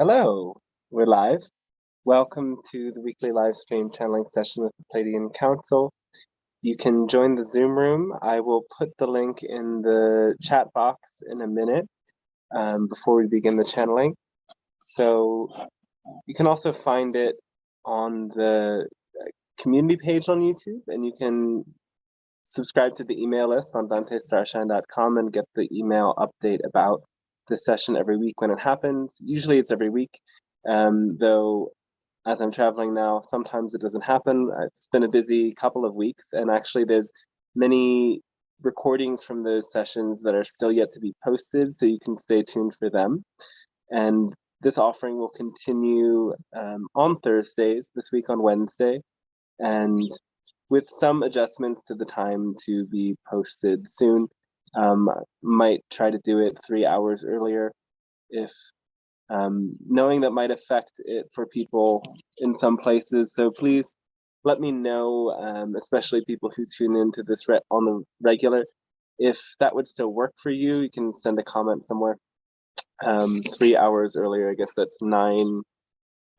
Hello, we're live. Welcome to the weekly Livestream Channeling Session with the Pleiadian Council. You can join the Zoom room. I will put the link in the chat box in a minute before we begin the channeling. So you can also find it on the community page on YouTube, and you can subscribe to the email list on dantestarshine.com and get the email update about the session every week when it happens. Usually it's every week, though as I'm traveling now, sometimes it doesn't happen. It's been a busy couple of weeks, and actually there's many recordings from those sessions that are still yet to be posted, so you can stay tuned for them. And this offering will continue on Thursdays, this week on Wednesday, and with some adjustments to the time to be posted soon. Might try to do it 3 hours earlier if knowing that might affect it for people in some places. So please let me know, especially people who tune into this on the regular, if that would still work for you. You can send a comment somewhere. 3 hours earlier, I guess that's 9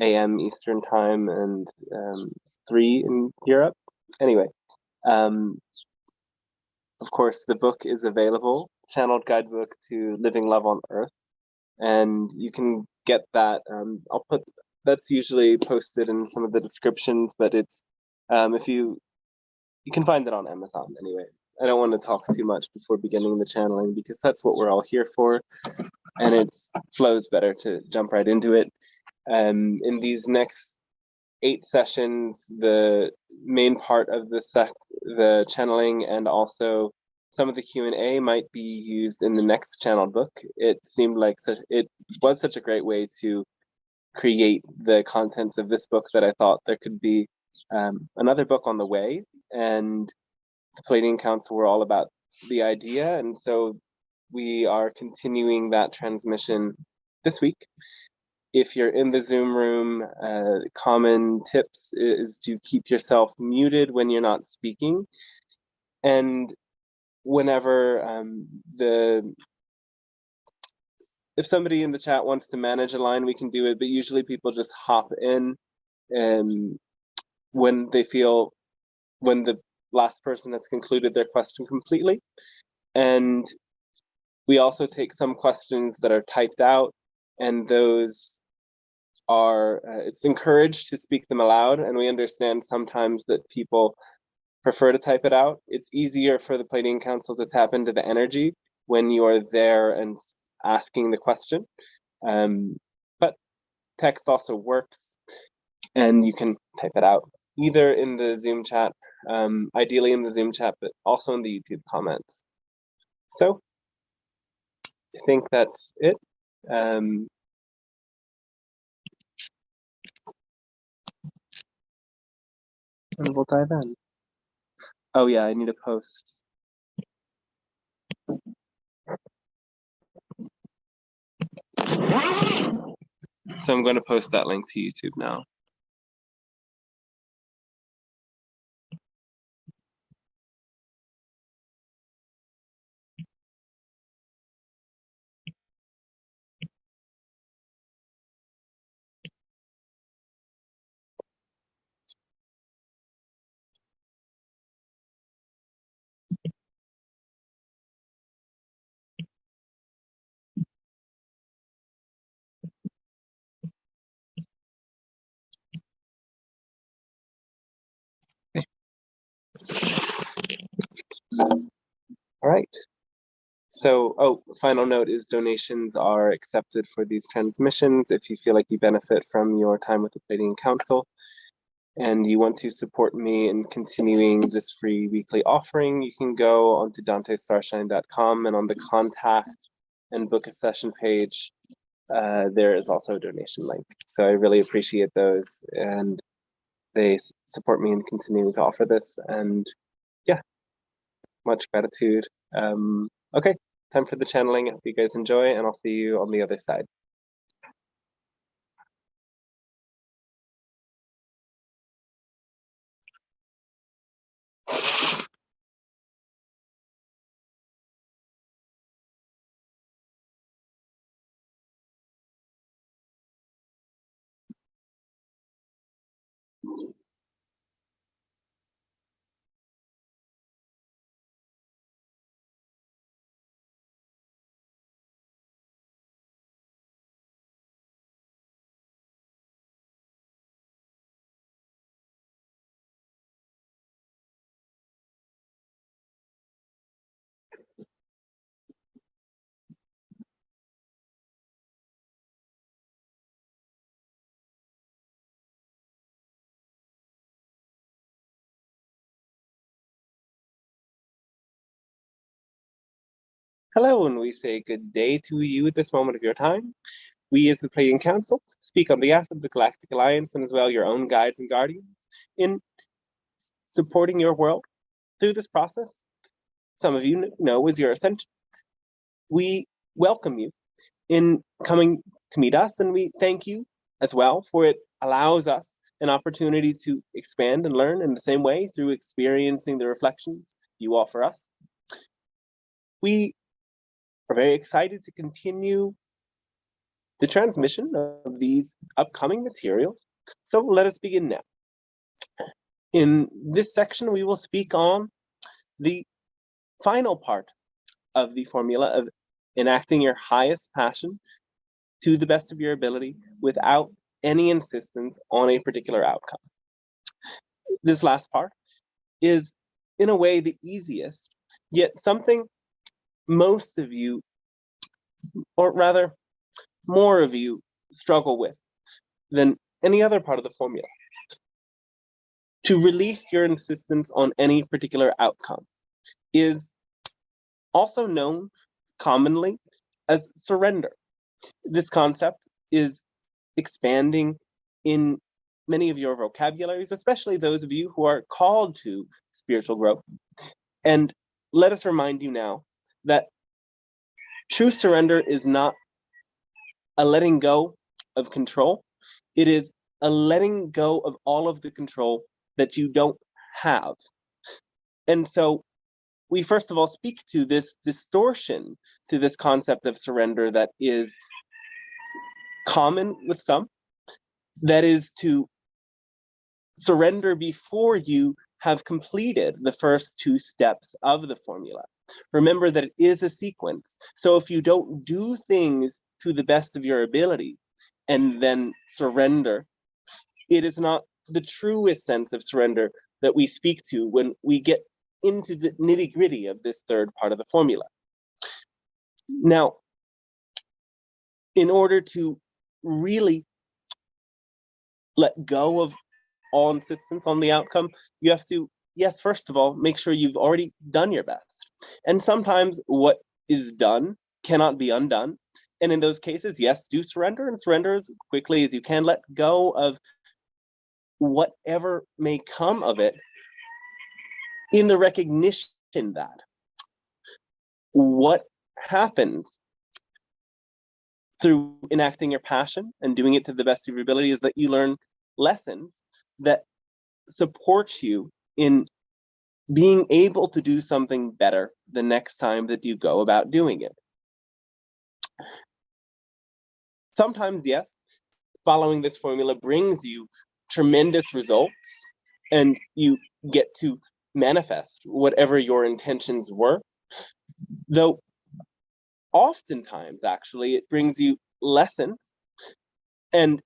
a.m. Eastern time and 3 in Europe. Anyway, of course, the book is available, Channeled Guidebook to Living Love on Earth, and you can get that. I'll put that's usually posted in some of the descriptions, but it's if you can find it on Amazon anyway. I don't want to talk too much before beginning the channeling because that's what we're all here for, and it flows better to jump right into it. In these next 8 sessions, the main part of the channeling and also some of the Q&A might be used in the next channeled book. It seemed like it was such a great way to create the contents of this book that I thought there could be another book on the way, and the Pleiadian Council were all about the idea, and so we are continuing that transmission this week. If you're in the Zoom room, common tips is to keep yourself muted when you're not speaking. And whenever if somebody in the chat wants to manage a line, we can do it, but usually people just hop in when the last person has concluded their question completely. And we also take some questions that are typed out, and those are it's encouraged to speak them aloud, and we understand sometimes that people prefer to type it out. It's easier for the Pleiadian Council to tap into the energy when you are there and asking the question, but text also works, and you can type it out either in the Zoom chat, ideally in the Zoom chat, but also in the YouTube comments. So I think that's it. And we'll dive in. Oh yeah, I need to post. So I'm going to post that link to YouTube now. All right. So, final note is donations are accepted for these transmissions. If you feel like you benefit from your time with the Pleiadian Council and you want to support me in continuing this free weekly offering, you can go onto dantestarshine.com, and on the contact and book a session page, there is also a donation link. So I really appreciate those, and they support me in continuing to offer this, and yeah, much gratitude. Okay, time for the channeling. I hope you guys enjoy, and I'll see you on the other side. Hello, and we say good day to you at this moment of your time. We, as the Pleiadian Council, speak on behalf of the Galactic Alliance and as well your own guides and guardians in supporting your world through this process. Some of you know is your ascension. We welcome you in coming to meet us, and we thank you as well, for it allows us an opportunity to expand and learn in the same way through experiencing the reflections you offer us. We are very excited to continue the transmission of these upcoming materials. So let us begin now. In this section, we will speak on the final part of the formula of enacting your highest passion to the best of your ability without any insistence on a particular outcome. This last part is, in a way, the easiest, yet something most of you, or rather more of you, struggle with than any other part of the formula. To release your insistence on any particular outcome is also known commonly as surrender. This concept is expanding in many of your vocabularies, especially those of you who are called to spiritual growth. And let us remind you now that true surrender is not a letting go of control. It is a letting go of all of the control that you don't have. And so we first of all speak to this distortion, to this concept of surrender that is common with some, that is to surrender before you have completed the first two steps of the formula. Remember that it is a sequence. So if you don't do things to the best of your ability and then surrender, it is not the truest sense of surrender that we speak to when we get into the nitty-gritty of this third part of the formula. Now, in order to really let go of all insistence on the outcome, you have to, yes, first of all, make sure you've already done your best. And sometimes what is done cannot be undone. And in those cases, yes, do surrender, and surrender as quickly as you can. Let go of whatever may come of it, in the recognition that what happens through enacting your passion and doing it to the best of your ability is that you learn lessons that support you in being able to do something better the next time that you go about doing it. Sometimes, yes, following this formula brings you tremendous results, and you get to manifest whatever your intentions were. Though oftentimes, actually, it brings you lessons, and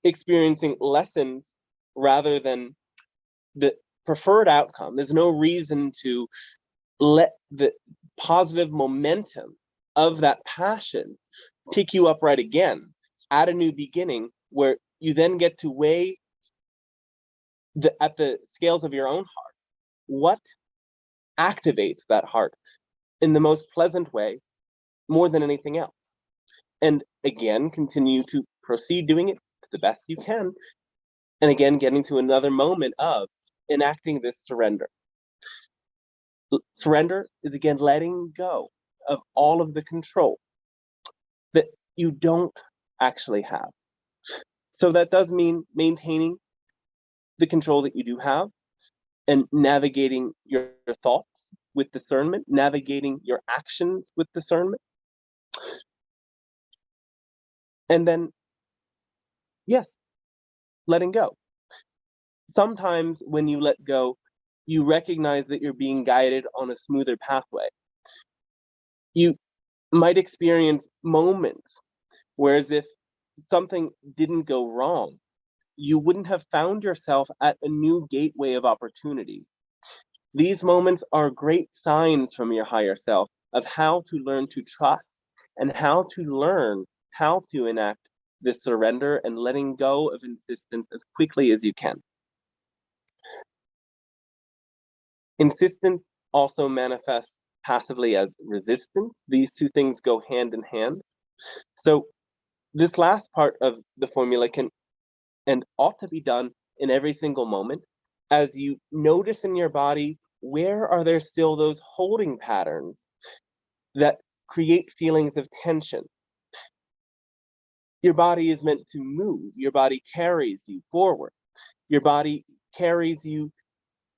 experiencing lessons rather than the preferred outcome. There's no reason to let the positive momentum of that passion pick you up right again at a new beginning, where you then get to weigh at the scales of your own heart what activates that heart in the most pleasant way more than anything else. And again, continue to proceed doing it to the best you can. And again, getting to another moment of enacting this surrender. Surrender is, again, letting go of all of the control that you don't actually have. So that does mean maintaining the control that you do have and navigating your thoughts with discernment, navigating your actions with discernment. And then, yes, letting go. Sometimes when you let go, you recognize that you're being guided on a smoother pathway. You might experience moments whereas if something didn't go wrong, you wouldn't have found yourself at a new gateway of opportunity. These moments are great signs from your higher self of how to learn to trust and how to learn how to enact this surrender and letting go of insistence as quickly as you can. Insistence also manifests passively as resistance. These two things go hand in hand. So this last part of the formula can and ought to be done in every single moment as you notice in your body, where are there still those holding patterns that create feelings of tension? Your body is meant to move. Your body carries you forward. Your body carries you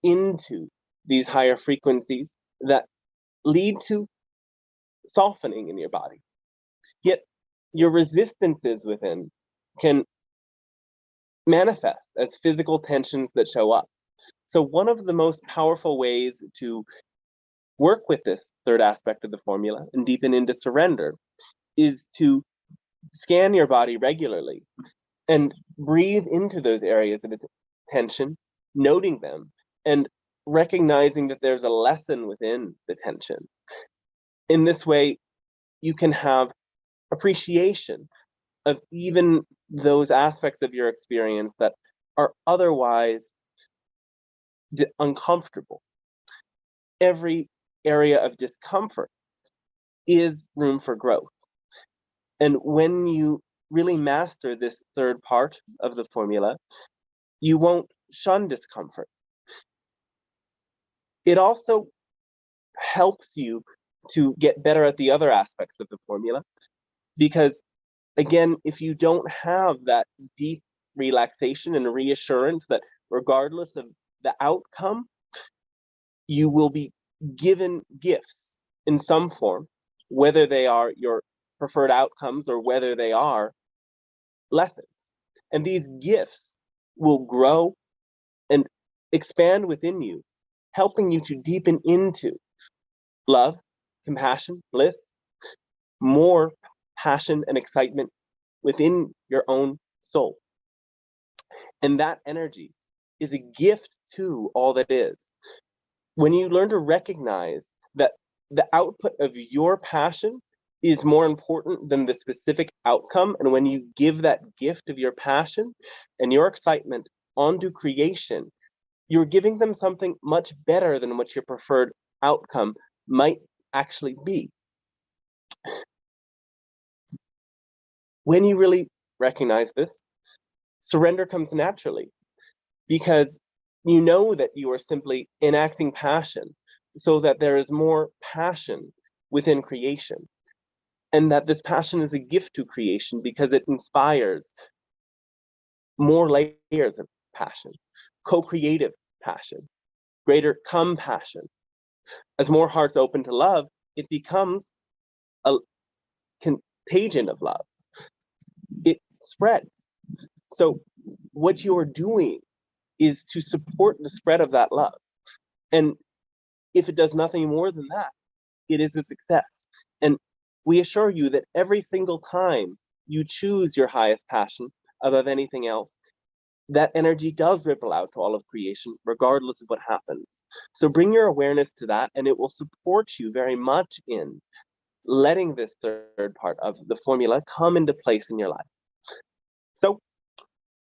into these higher frequencies that lead to softening in your body. Yet your resistances within can manifest as physical tensions that show up. So one of the most powerful ways to work with this third aspect of the formula and deepen into surrender is to scan your body regularly and breathe into those areas of tension, noting them and recognizing that there's a lesson within the tension. In this way, you can have appreciation of even those aspects of your experience that are otherwise uncomfortable. Every area of discomfort is room for growth. And when you really master this third part of the formula, you won't shun discomfort. It also helps you to get better at the other aspects of the formula because, again, if you don't have that deep relaxation and reassurance that regardless of the outcome, you will be given gifts in some form, whether they are your preferred outcomes or whether they are lessons. And these gifts will grow and expand within you, helping you to deepen into love, compassion, bliss, more passion and excitement within your own soul. And that energy is a gift to all that is. When you learn to recognize that the output of your passion is more important than the specific outcome, and when you give that gift of your passion and your excitement onto creation, you're giving them something much better than what your preferred outcome might actually be. When you really recognize this, surrender comes naturally because you know that you are simply enacting passion so that there is more passion within creation. And that this passion is a gift to creation because it inspires more layers of passion, co-creative passion, greater compassion. As more hearts open to love, it becomes a contagion of love. It spreads. So what you're doing is to support the spread of that love. And if it does nothing more than that, it is a success. And we assure you that every single time you choose your highest passion above anything else, that energy does ripple out to all of creation, regardless of what happens. So bring your awareness to that, and it will support you very much in letting this third part of the formula come into place in your life. So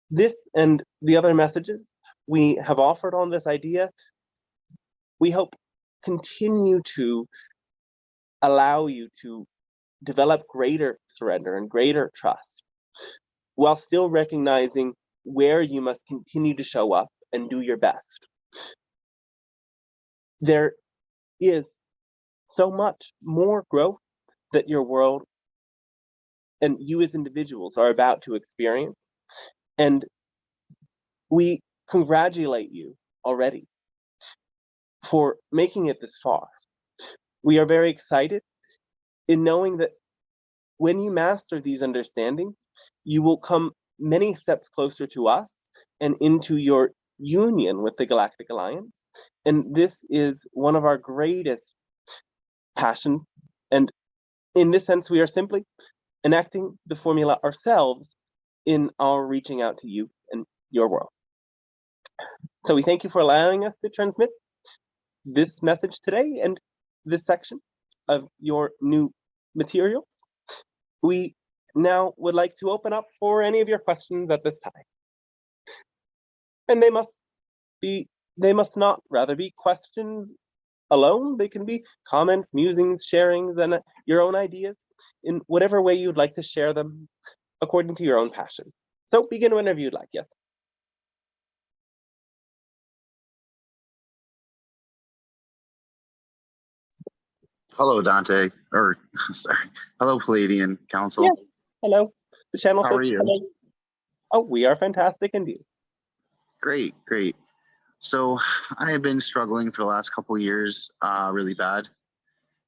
this and the other messages we have offered on this idea, we hope continue to allow you to develop greater surrender and greater trust, while still recognizing where you must continue to show up and do your best. There is so much more growth that your world and you as individuals are about to experience. And we congratulate you already for making it this far. We are very excited in knowing that when you master these understandings, you will come many steps closer to us and into your union with the Galactic Alliance. And this is one of our greatest passions. And in this sense, we are simply enacting the formula ourselves in our reaching out to you and your world. So we thank you for allowing us to transmit this message today and this section of your new materials. We now would like to open up for any of your questions at this time. And they must not rather be questions alone. They can be comments, musings, sharings, and your own ideas in whatever way you'd like to share them according to your own passion. So begin whenever you'd like. Yes. Hello, Dante. Or, sorry. Hello, Pleiadian Council. Yeah. Hello. The channel How says are you? hello. Oh, we are fantastic indeed. Great, great. So I have been struggling for the last couple of years, really bad.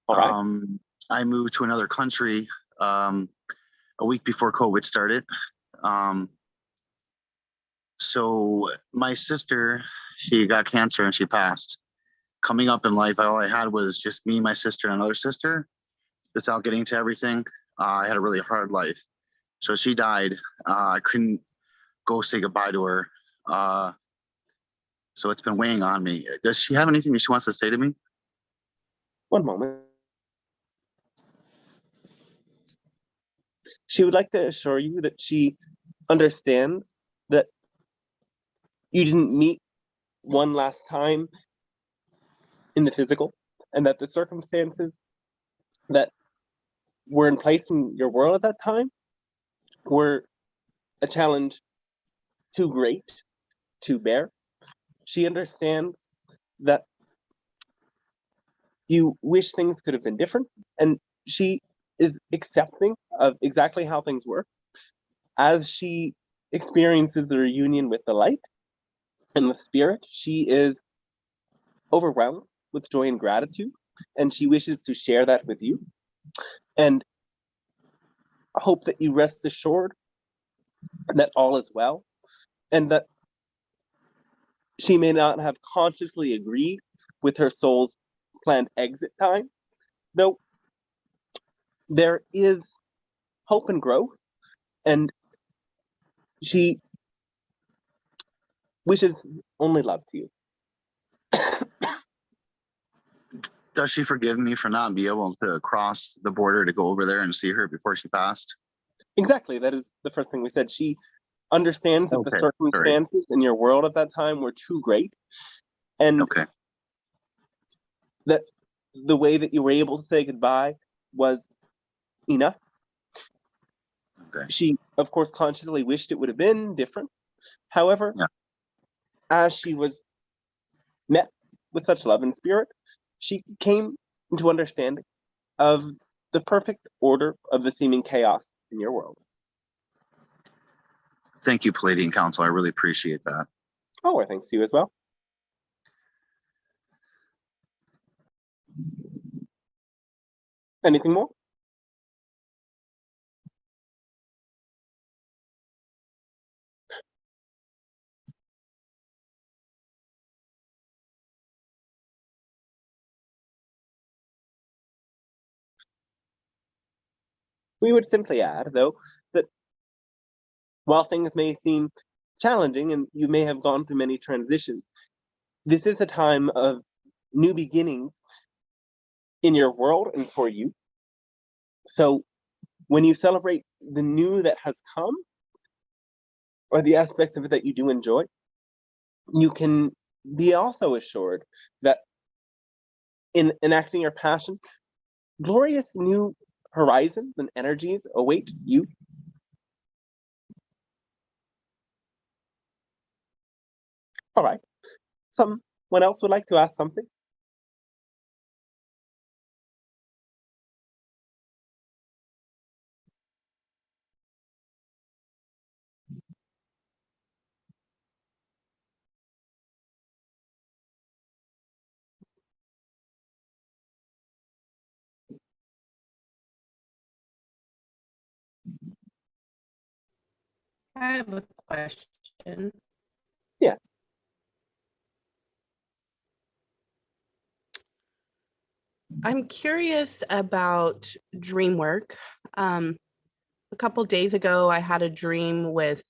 All right. I moved to another country a week before COVID started. So my sister, she got cancer and she passed. Coming up in life, all I had was just me, my sister, and another sister. Without getting to everything, I had a really hard life. So she died. I couldn't go say goodbye to her. So it's been weighing on me. Does she have anything that she wants to say to me? One moment. She would like to assure you that she understands that you didn't meet one last time in the physical, and that the circumstances that were in place in your world at that time were a challenge too great to bear. She understands that you wish things could have been different, and she is accepting of exactly how things were as she experiences the reunion with the light and the spirit. She is overwhelmed with joy and gratitude, and she wishes to share that with you. And hope that you rest assured that all is well, and that she may not have consciously agreed with her soul's planned exit time, though there is hope and growth, and she wishes only love to you. Does she forgive me for not being able to cross the border to go over there and see her before she passed? Exactly, that is the first thing we said. She understands that the circumstances in your world at that time were too great, and that the way that you were able to say goodbye was enough. She, of course, consciously wished it would have been different. However, as she was met with such love and spirit, she came into understanding of the perfect order of the seeming chaos in your world. Thank you, Pleiadian Council. I really appreciate that. Oh, well, thanks to you as well. Anything more? We would simply add, though, that while things may seem challenging and you may have gone through many transitions, this is a time of new beginnings in your world and for you. So when you celebrate the new that has come, or the aspects of it that you do enjoy, you can be also assured that in enacting your passion, glorious new horizons and energies await you. All right. Someone else would like to ask something? I have a question. Yeah. I'm curious about dream work. A couple days ago, I had a dream with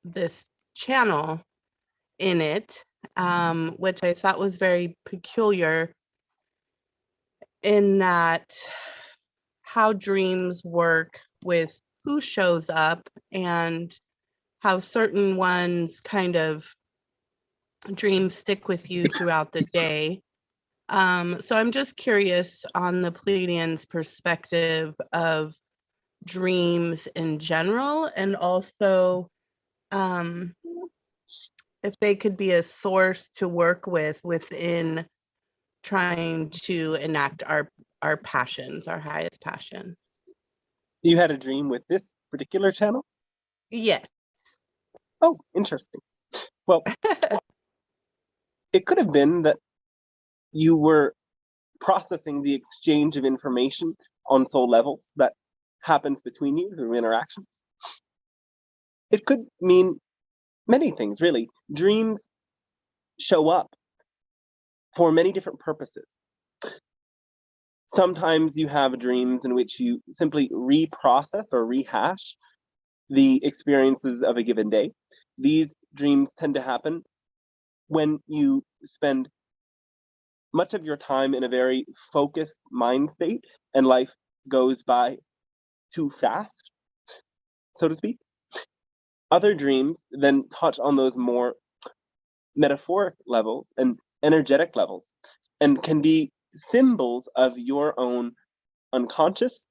this channel in it, which I thought was very peculiar in that how dreams work with who shows up and how certain ones kind of dreams stick with you throughout the day. So I'm just curious on the Pleiadians' perspective of dreams in general, and also if they could be a source to work with within trying to enact our passions, our highest passion. You had a dream with this particular channel? Yes. Oh, interesting. Well, it could have been that you were processing the exchange of information on soul levels that happens between you through interactions. It could mean many things, really. Dreams show up for many different purposes. Sometimes you have dreams in which you simply reprocess or rehash the experiences of a given day. These dreams tend to happen when you spend much of your time in a very focused mind state and life goes by too fast, so to speak. Other dreams then touch on those more metaphoric levels and energetic levels and can be symbols of your own unconscious.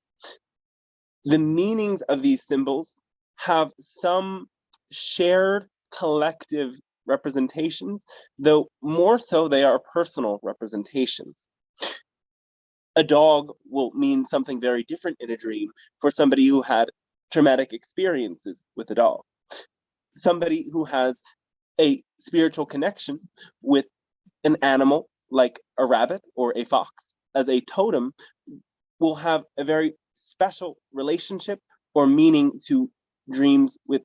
The meanings of these symbols have some shared collective representations, though more so they are personal representations. A dog will mean something very different in a dream for somebody who had traumatic experiences with a dog. Somebody who has a spiritual connection with an animal like a rabbit or a fox as a totem will have a very special relationship or meaning to dreams with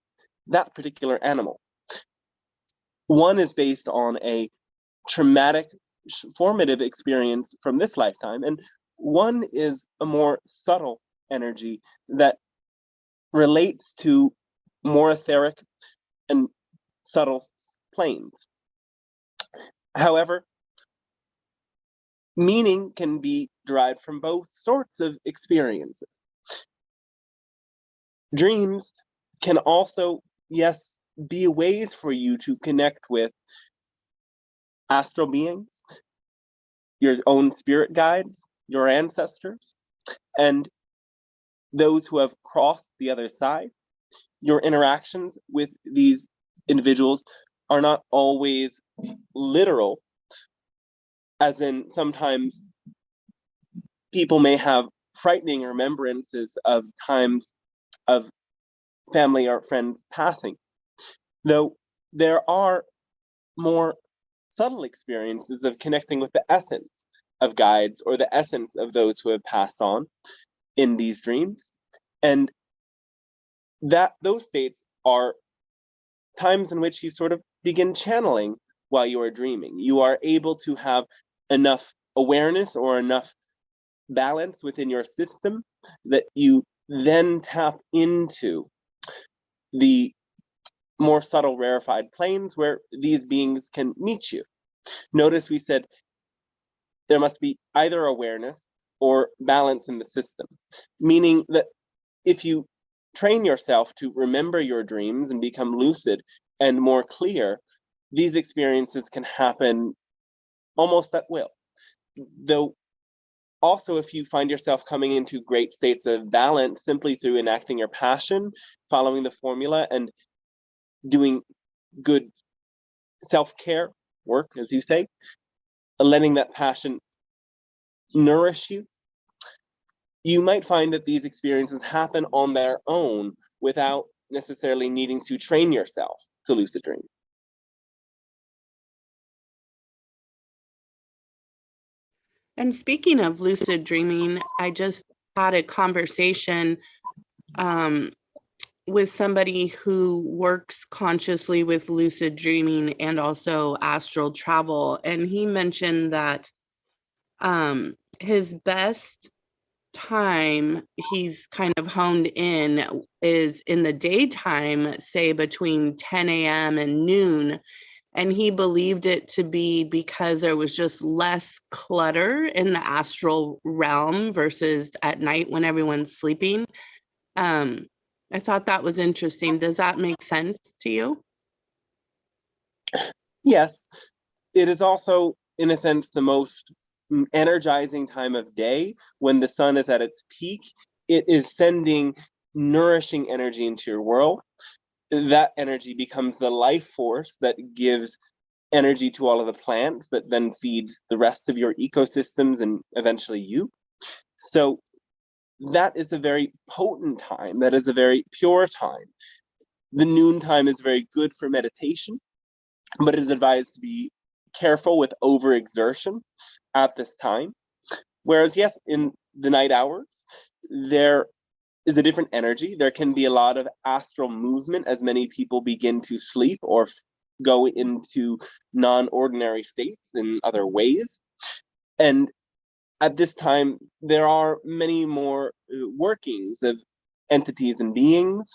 that particular animal. One is based on a traumatic, formative experience from this lifetime, and one is a more subtle energy that relates to more etheric and subtle planes. However, meaning can be derived from both sorts of experiences. Dreams can also, yes, be ways for you to connect with astral beings, your own spirit guides, your ancestors, and those who have crossed the other side. Your interactions with these individuals are not always literal, as in sometimes people may have frightening remembrances of times of family or friends passing, though there are more subtle experiences of connecting with the essence of guides or the essence of those who have passed on in these dreams. And that those states are times in which you sort of begin channeling while you are dreaming. You are able to have enough awareness or enough balance within your system that you then tap into the more subtle rarefied planes where these beings can meet you. Notice we said there must be either awareness or balance in the system, meaning that if you train yourself to remember your dreams and become lucid and more clear, these experiences can happen almost at will. Though also, if you find yourself coming into great states of balance simply through enacting your passion, following the formula, and doing good self-care work, as you say, letting that passion nourish you, you might find that these experiences happen on their own without necessarily needing to train yourself to lucid dream. And speaking of lucid dreaming, I just had a conversation with somebody who works consciously with lucid dreaming and also astral travel. And he mentioned that his best time he's kind of honed in is in the daytime, say between 10 a.m. and noon. And he believed it to be because there was just less clutter in the astral realm versus at night when everyone's sleeping. I thought that was interesting. Does that make sense to you? Yes, it is also, in a sense, the most energizing time of day when the sun is at its peak. It is sending nourishing energy into your world. That energy becomes the life force that gives energy to all of the plants that then feeds the rest of your ecosystems and eventually you. So that is a very potent time. That is a very pure time. The noon time is very good for meditation, but it is advised to be careful with overexertion at this time. Whereas, yes, in the night hours, there is a different energy. There can be a lot of astral movement as many people begin to sleep or go into non-ordinary states in other ways. And at this time, there are many more workings of entities and beings.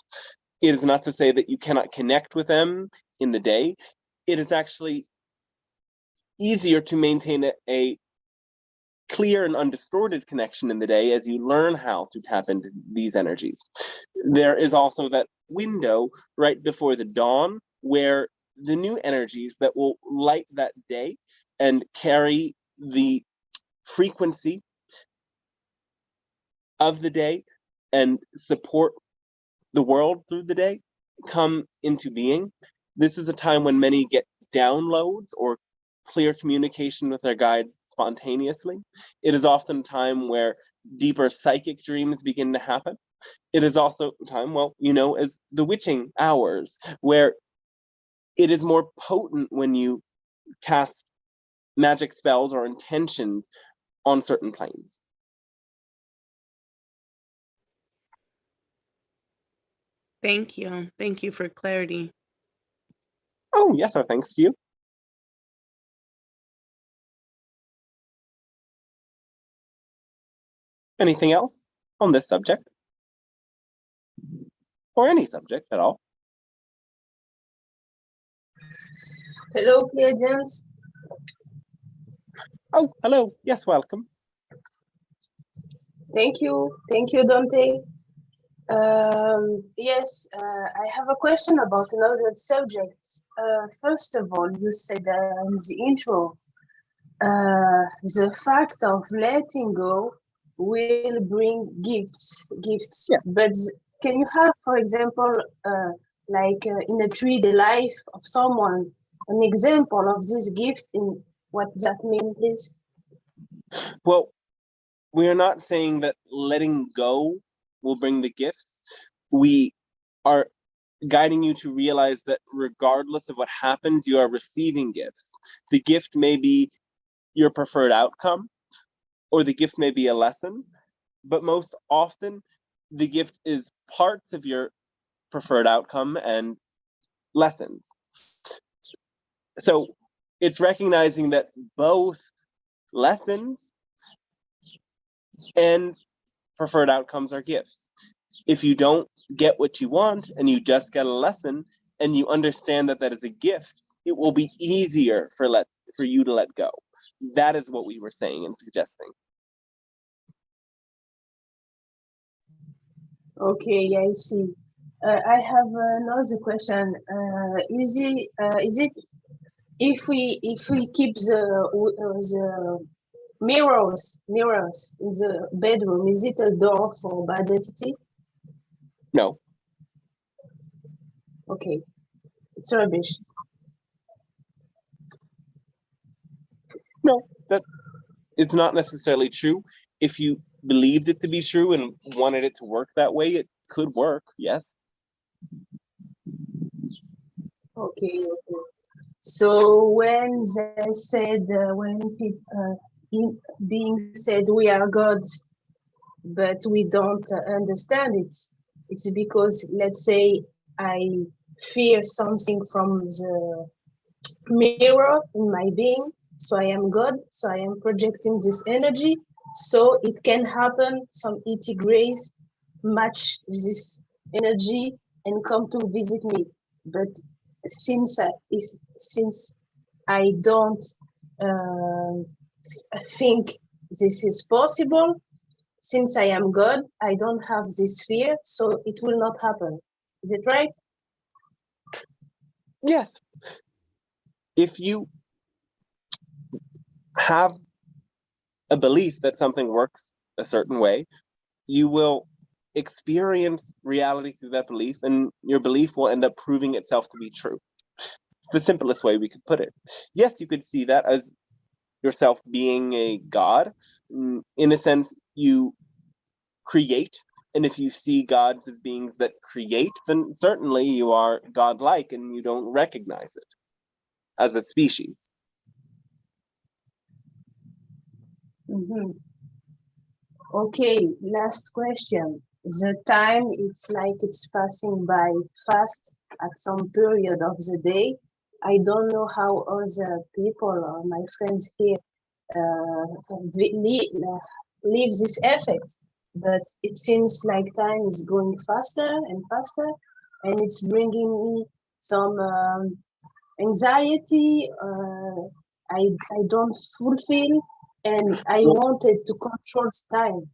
It is not to say that you cannot connect with them in the day. It is actually easier to maintain a clear and undistorted connection in the day as you learn how to tap into these energies. There is also that window right before the dawn where the new energies that will light that day and carry the frequency of the day and support the world through the day come into being. This is a time when many get downloads or clear communication with their guides spontaneously. It is often a time where deeper psychic dreams begin to happen. It is also a time, well, you know, as the witching hours, where it is more potent when you cast magic spells or intentions on certain planes. Thank you. Thank you for clarity. Oh, yes, our thanks to you. Anything else on this subject? Or any subject at all? Hello, Pleiadians. Oh, hello. Yes, welcome. Thank you, Dante. Yes, I have a question about another subject. First of all, you said in the intro, the fact of letting go will bring gifts. Yeah. But can you have, for example, in a tree, the life of someone, an example of this gift in what that means, please? Well, we are not saying that letting go will bring the gifts. We are guiding you to realize that regardless of what happens, you are receiving gifts. The gift may be your preferred outcome, or the gift may be a lesson, but most often the gift is parts of your preferred outcome and lessons. So it's recognizing that both lessons and preferred outcomes are gifts. If you don't get what you want and you just get a lesson and you understand that that is a gift, it will be easier for you to let go. That is what we were saying and suggesting. Okay, I see. I have another question. Is it if we keep the mirrors in the bedroom, is it a door for bad entity? No. Okay, it's rubbish. No, that is not necessarily true. If you believed it to be true and wanted it to work that way, it could work, yes. Okay. So when they said, when people being said we are gods, but we don't understand it, it's because, let's say, I fear something from the mirror in my being, so I am God, so I am projecting this energy, So it can happen, some ET grays match this energy and come to visit me. But since I don't think this is possible, since I am God, I don't have this fear, so it will not happen. Is it right? Yes. If you have a belief that something works a certain way, you will experience reality through that belief, and your belief will end up proving itself to be true. It's the simplest way we could put it. Yes, you could see that as yourself being a god. In a sense, you create, and if you see gods as beings that create, then certainly you are godlike and you don't recognize it as a species. Mm-hmm. Okay, last question. The time, it's like it's passing by fast at some period of the day. I don't know how other people or my friends here leave this effect, but it seems like time is going faster and faster, and it's bringing me some anxiety. I don't fulfill, and I wanted to control time.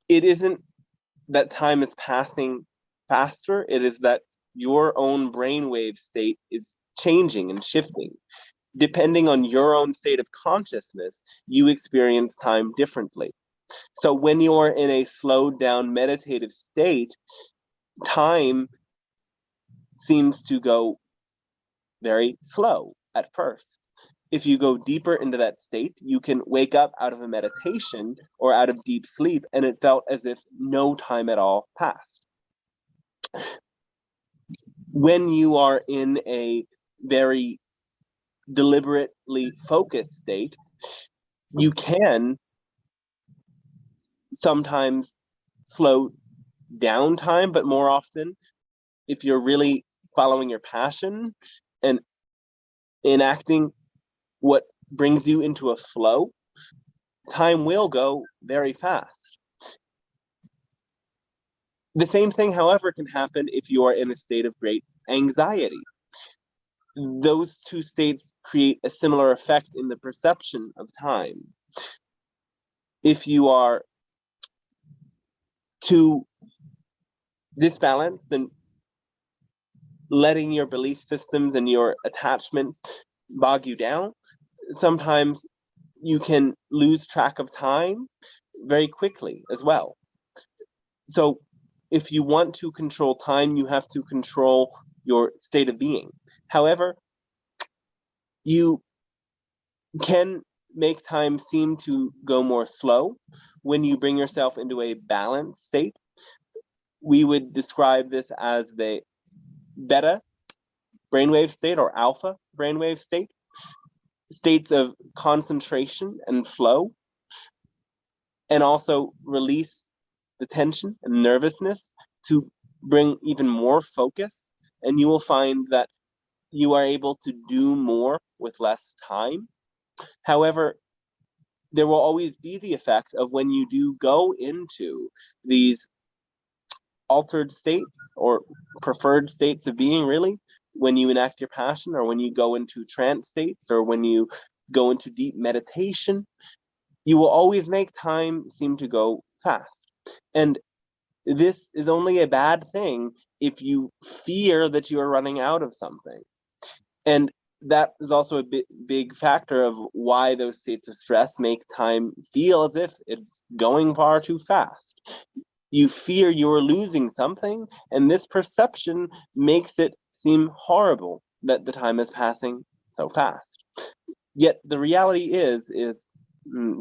It isn't that time is passing faster, it is that your own brainwave state is changing and shifting. Depending on your own state of consciousness, you experience time differently. So when you're in a slowed down meditative state, time seems to go very slow at first. If you go deeper into that state, you can wake up out of a meditation or out of deep sleep, and it felt as if no time at all passed. When you are in a very deliberately focused state, you can sometimes slow down time, but more often, if you're really following your passion and enacting what brings you into a flow, time will go very fast. The same thing, however, can happen if you are in a state of great anxiety. Those two states create a similar effect in the perception of time. If you are too disbalanced, then letting your belief systems and your attachments bog you down, sometimes you can lose track of time very quickly as well. So if you want to control time, you have to control your state of being. However, you can make time seem to go more slow when you bring yourself into a balanced state. We would describe this as the beta brainwave state or alpha brainwave state, states of concentration and flow, and also release the tension and nervousness to bring even more focus. And you will find that you are able to do more with less time. However, there will always be the effect of when you do go into these altered states or preferred states of being, really, when you enact your passion, or when you go into trance states, or when you go into deep meditation, you will always make time seem to go fast. And this is only a bad thing if you fear that you are running out of something. And that is also a big factor of why those states of stress make time feel as if it's going far too fast. You fear you're losing something, and this perception makes it seem horrible that the time is passing so fast. Yet the reality is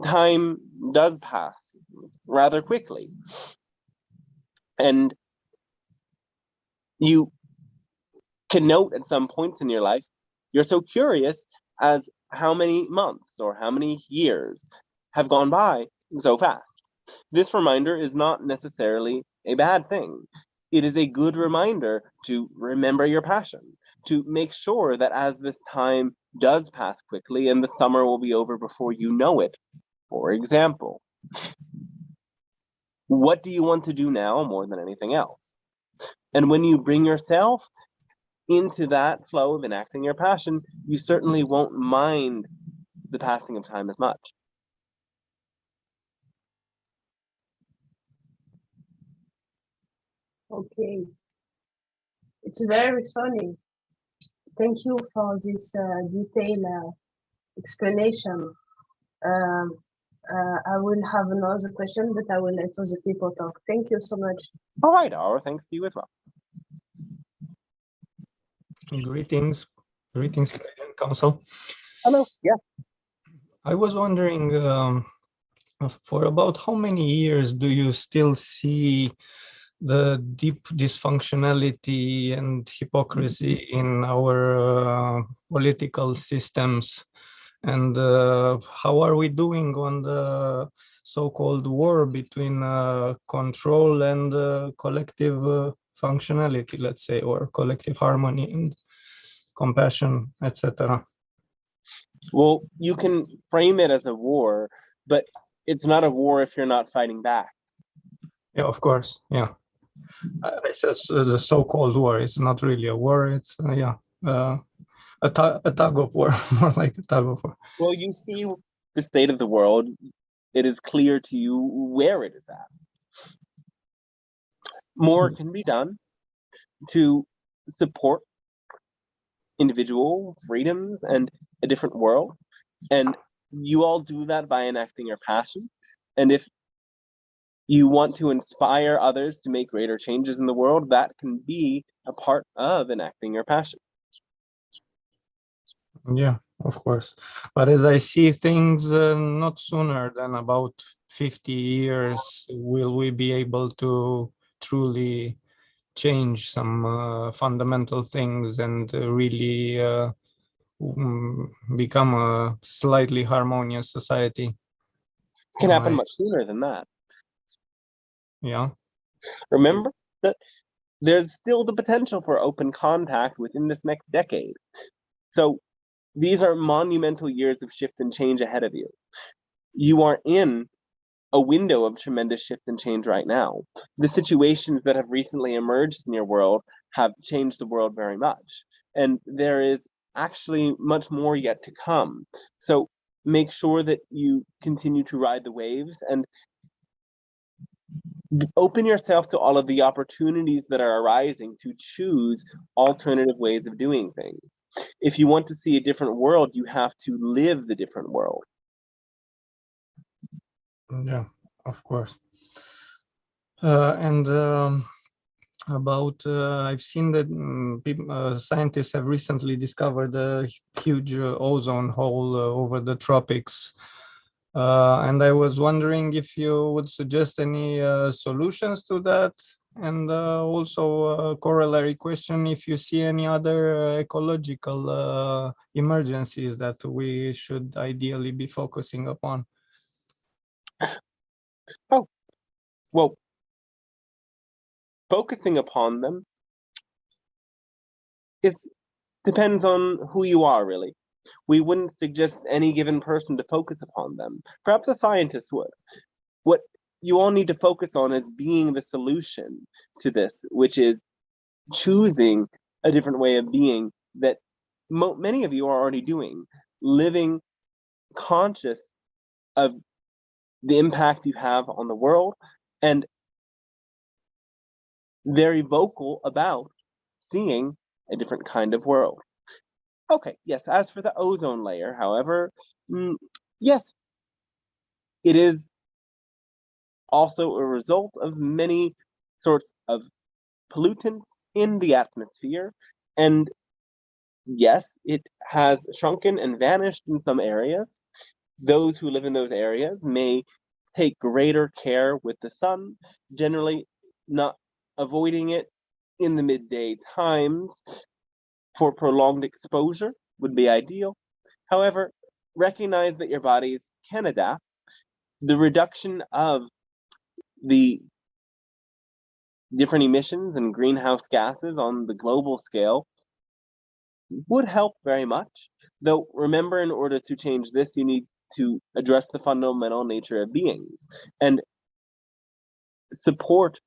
time does pass rather quickly. And you can note at some points in your life, you're so curious as how many months or how many years have gone by so fast. This reminder is not necessarily a bad thing. It is a good reminder to remember your passion, to make sure that as this time does pass quickly and the summer will be over before you know it, For example, what do you want to do now more than anything else? And when you bring yourself into that flow of enacting your passion, you certainly won't mind the passing of time as much. Okay, it's very funny. Thank you for this detailed explanation. I will have another question, but I will let other people talk. Thank you so much. All right, Aura, thanks to you as well. Greetings, Pleiadian Council. Hello, yeah. I was wondering, for about how many years do you still see the deep dysfunctionality and hypocrisy in our political systems? And how are we doing on the so-called war between control and collective functionality, let's say, or collective harmony and compassion, etc.? Well, you can frame it as a war, but it's not a war if you're not fighting back. Yeah, of course. Yeah. I said the so-called war. It's not really a war. It's, a tug of war, more like a tug of war. Well, you see the state of the world. It is clear to you where it is at. More can be done to support individual freedoms and a different world. And you all do that by enacting your passion. And if you want to inspire others to make greater changes in the world, that can be a part of enacting your passion. Yeah, of course. But as I see things, not sooner than about 50 years will we be able to truly change some fundamental things and really become a slightly harmonious society. It can happen much sooner than that. Yeah. Remember that there's still the potential for open contact within this next decade. So these are monumental years of shift and change ahead of you. You are in a window of tremendous shift and change right now. The situations that have recently emerged in your world have changed the world very much. And there is actually much more yet to come. So make sure that you continue to ride the waves and open yourself to all of the opportunities that are arising to choose alternative ways of doing things. If you want to see a different world, you have to live the different world. Yeah, of course. I've seen that scientists have recently discovered a huge ozone hole over the tropics. And I was wondering if you would suggest any solutions to that. And also a corollary question, if you see any other ecological emergencies that we should ideally be focusing upon. Oh, well, focusing upon them depends on who you are, really. We wouldn't suggest any given person to focus upon them. Perhaps a scientist would. What you all need to focus on is being the solution to this, which is choosing a different way of being that many of you are already doing, living conscious of the impact you have on the world and very vocal about seeing a different kind of world. Okay, yes, as for the ozone layer, however, yes, it is also a result of many sorts of pollutants in the atmosphere. And yes, it has shrunken and vanished in some areas. Those who live in those areas may take greater care with the sun, generally not avoiding it in the midday times for prolonged exposure would be ideal. However, recognize that your bodies can adapt. The reduction of the different emissions and greenhouse gases on the global scale would help very much. Though remember, in order to change this, you need to address the fundamental nature of beings and support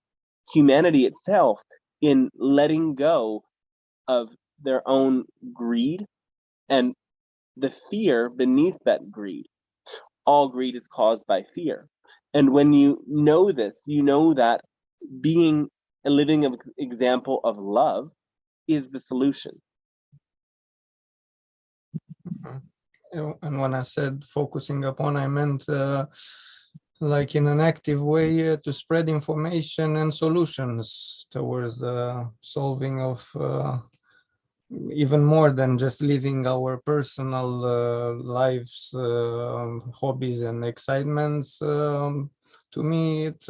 humanity itself in letting go of their own greed and the fear beneath that greed. All greed is caused by fear. And when you know this, you know that being a living example of love is the solution. And when I said focusing upon, I meant like in an active way to spread information and solutions towards the solving of even more than just living our personal lives, hobbies and excitements. To me, it's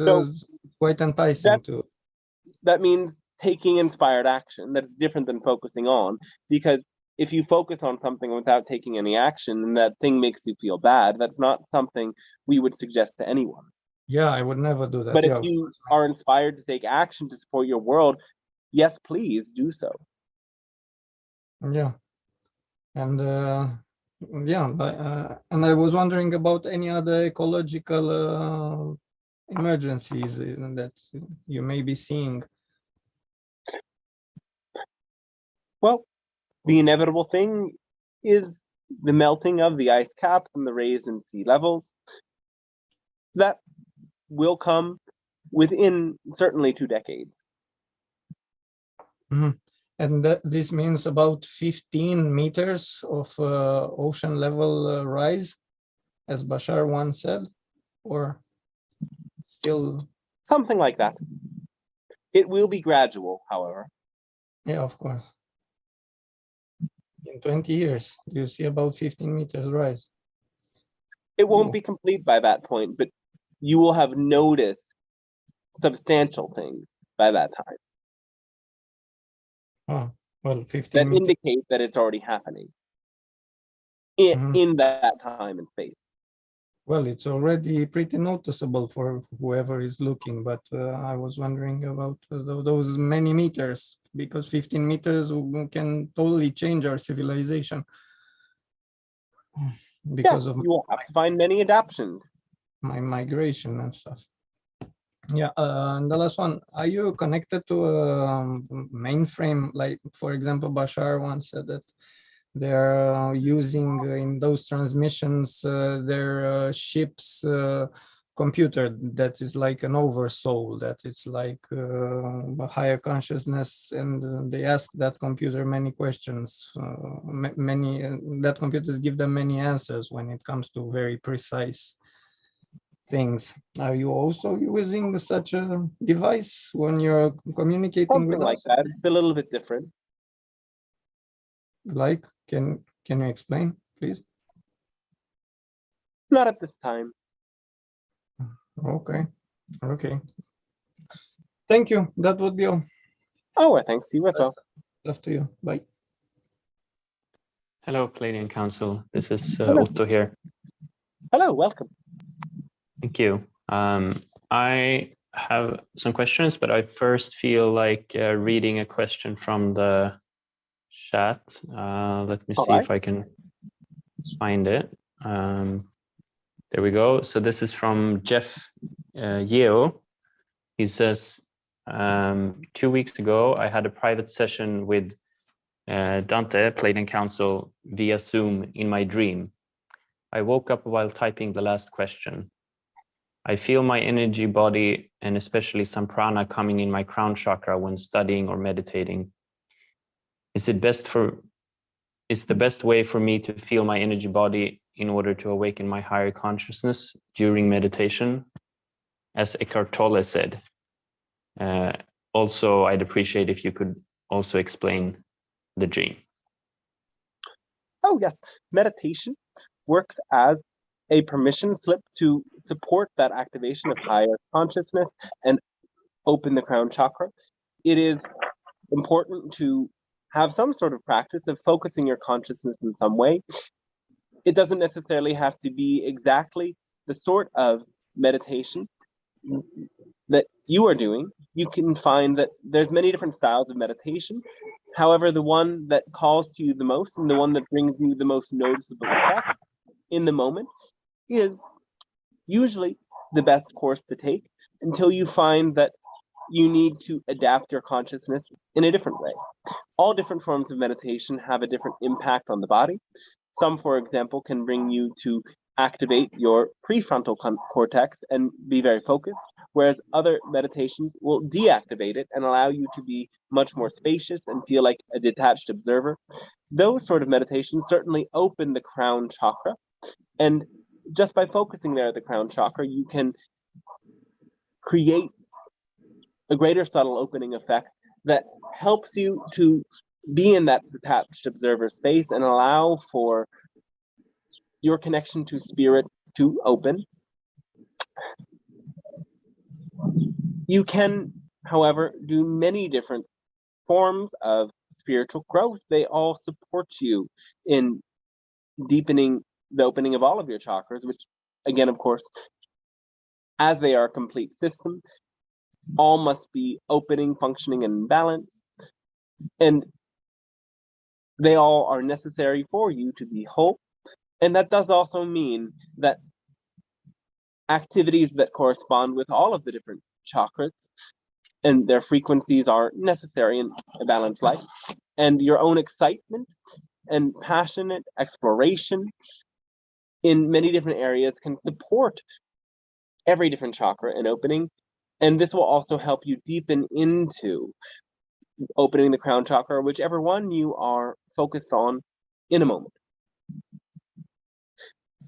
quite enticing too. That means taking inspired action. That's different than focusing on, because if you focus on something without taking any action and that thing makes you feel bad, that's not something we would suggest to anyone. Yeah, I would never do that. But if you are inspired to take action to support your world, yes, please do so. Yeah. And and I was wondering about any other ecological emergencies that you may be seeing. Well, the inevitable thing is the melting of the ice caps and the raise in sea levels. That will come within certainly 2 decades. Mm-hmm. And this means about 15 meters of ocean level rise, as Bashar once said, or still? Something like that. It will be gradual, however. Yeah, of course. In 20 years, you see about 15 meters rise. It won't be complete by that point, but you will have noticed substantial things by that time. Oh, well, 15 that meters. indicate that it's already happening in that time and space. Well, it's already pretty noticeable for whoever is looking, but I was wondering about those many meters, because 15 meters can totally change our civilization. Because of you will have to find many adaptations. My migration and stuff. Yeah, and the last one, are you connected to a mainframe? Like, for example, Bashar once said that they're using in those transmissions their ship's computer that is like an oversoul, that it's like a higher consciousness, and they ask that computer many questions, that computers give them many answers when it comes to very precise things. Are you also using such a device when you're communicating with like us? that. It's a little bit different. Like, can you explain, please? Not at this time. Okay. Thank you. That would be all. Oh, well, thanks to you as well. Love to you. Bye. Hello, Pleiadian Council. This is Otto here. Hello, welcome. Thank you. I have some questions, but I first feel like reading a question from the chat. Let me see if I can find it. There we go. So this is from Jeff Yeo. He says, 2 weeks ago, I had a private session with Dante, Pleiadian Council, via Zoom in my dream. I woke up while typing the last question. I feel my energy body and especially some prana coming in my crown chakra when studying or meditating. Is the best way for me to feel my energy body in order to awaken my higher consciousness during meditation? As Eckhart Tolle said. Also, I'd appreciate if you could also explain the dream. Oh, yes. Meditation works as a permission slip to support that activation of higher consciousness and open the crown chakra. It is important to have some sort of practice of focusing your consciousness in some way. It doesn't necessarily have to be exactly the sort of meditation that you are doing. You can find that there's many different styles of meditation. However, the one that calls to you the most and the one that brings you the most noticeable effect in the moment is usually the best course to take until you find that you need to adapt your consciousness in a different way. All different forms of meditation have a different impact on the body. Some, for example, can bring you to activate your prefrontal cortex and be very focused, whereas other meditations will deactivate it and allow you to be much more spacious and feel like a detached observer. Those sort of meditations certainly open the crown chakra, and just by focusing there at the crown chakra, you can create a greater subtle opening effect that helps you to be in that detached observer space and allow for your connection to spirit to open. You can, however, do many different forms of spiritual growth. They all support you in deepening the opening of all of your chakras, which, again, of course, as they are a complete system, all must be opening, functioning, and in balance. And they all are necessary for you to be whole. And that does also mean that activities that correspond with all of the different chakras and their frequencies are necessary in a balanced life. And your own excitement and passionate exploration in many different areas can support every different chakra and opening. And this will also help you deepen into opening the crown chakra, whichever one you are focused on in a moment.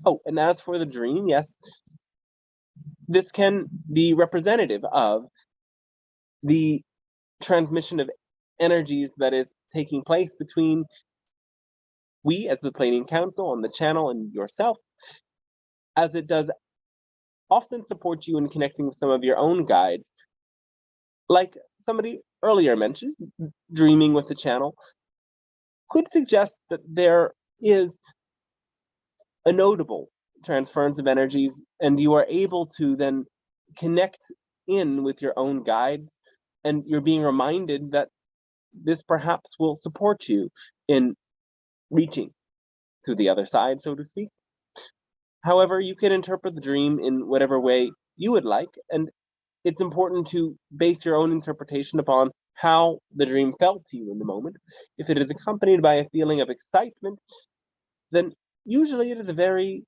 Oh, and as for the dream, yes, this can be representative of the transmission of energies that is taking place between we as the Pleiadian Council on the channel and yourself, as it does often support you in connecting with some of your own guides. Like somebody earlier mentioned, dreaming with the channel could suggest that there is a notable transference of energies, and you are able to then connect in with your own guides, and you're being reminded that this perhaps will support you in reaching to the other side, so to speak. However, you can interpret the dream in whatever way you would like, and it's important to base your own interpretation upon how the dream felt to you in the moment. If it is accompanied by a feeling of excitement, then usually it is a very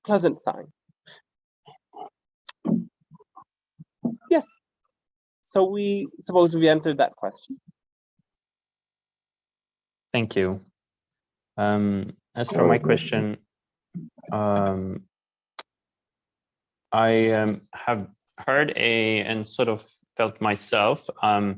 pleasant sign. Yes. So we suppose we've answered that question. Thank you. As for my question, I have heard and sort of felt myself that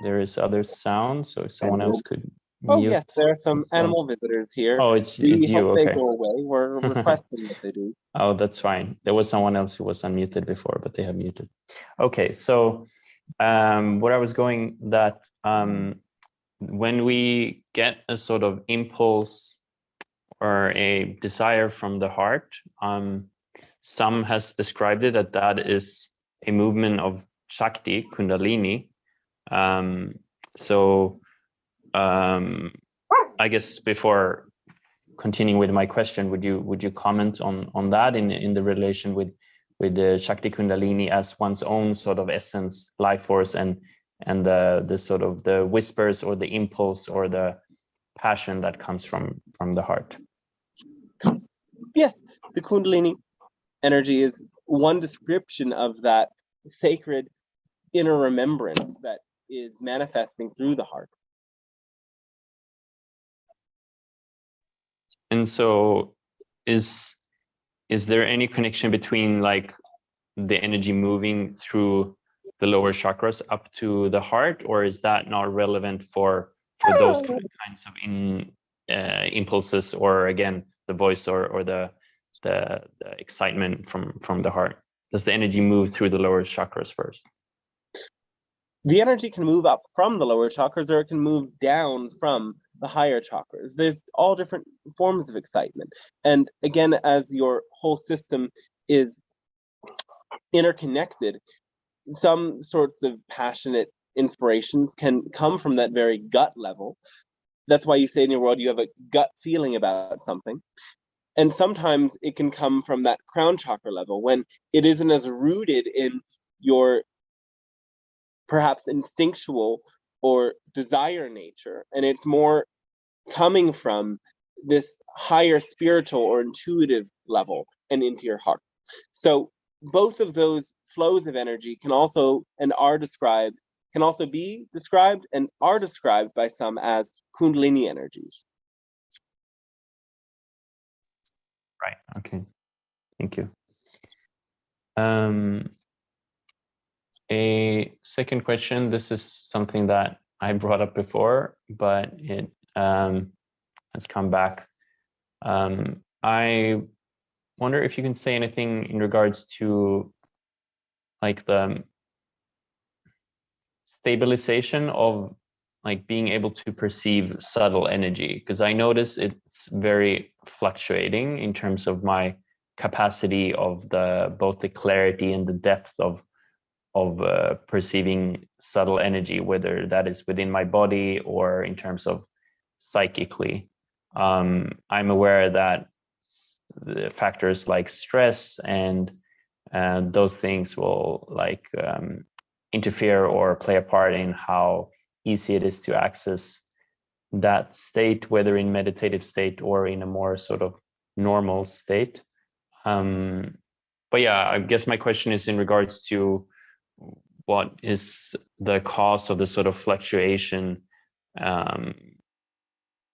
there is other sound. So if someone else could Oh mute. yes, there are some animal visitors here. Oh, it's we you. hope Okay. they go away. We're requesting that they do. Oh, that's fine. There was someone else who was unmuted before, but they have muted. Okay, so where I was going, that when we get a sort of impulse or a desire from the heart, some has described it that is a movement of shakti, kundalini. I guess before continuing with my question, would you comment on that in the relation with the shakti kundalini as one's own sort of essence, life force, and the sort of the whispers or the impulse or the passion that comes from the heart? Yes, the kundalini energy is one description of that sacred inner remembrance that is manifesting through the heart. And so is there any connection between like the energy moving through the lower chakras up to the heart, or is that not relevant for those kinds of impulses, or again the voice or the excitement from the heart? Does the energy move through the lower chakras first? The energy can move up from the lower chakras, or it can move down from the higher chakras. There's all different forms of excitement. And again, as your whole system is interconnected, some sorts of passionate inspirations can come from that very gut level. That's why you say in your world you have a gut feeling about something. And sometimes it can come from that crown chakra level when it isn't as rooted in your perhaps instinctual or desire nature, and it's more coming from this higher spiritual or intuitive level and into your heart. So both of those flows of energy can also and are described, can also be described and are described by some as kundalini energies. Right. Okay. Thank you. A second question. This is something that I brought up before, but it has come back. I wonder if you can say anything in regards to like the stabilization of like being able to perceive subtle energy, because I notice it's very fluctuating in terms of my capacity of both the clarity and the depth of perceiving subtle energy, whether that is within my body or in terms of psychically. I'm aware that the factors like stress and those things will like interfere or play a part in how easy it is to access that state, whether in meditative state or in a more sort of normal state. But yeah, I guess my question is in regards to what is the cause of the sort of fluctuation?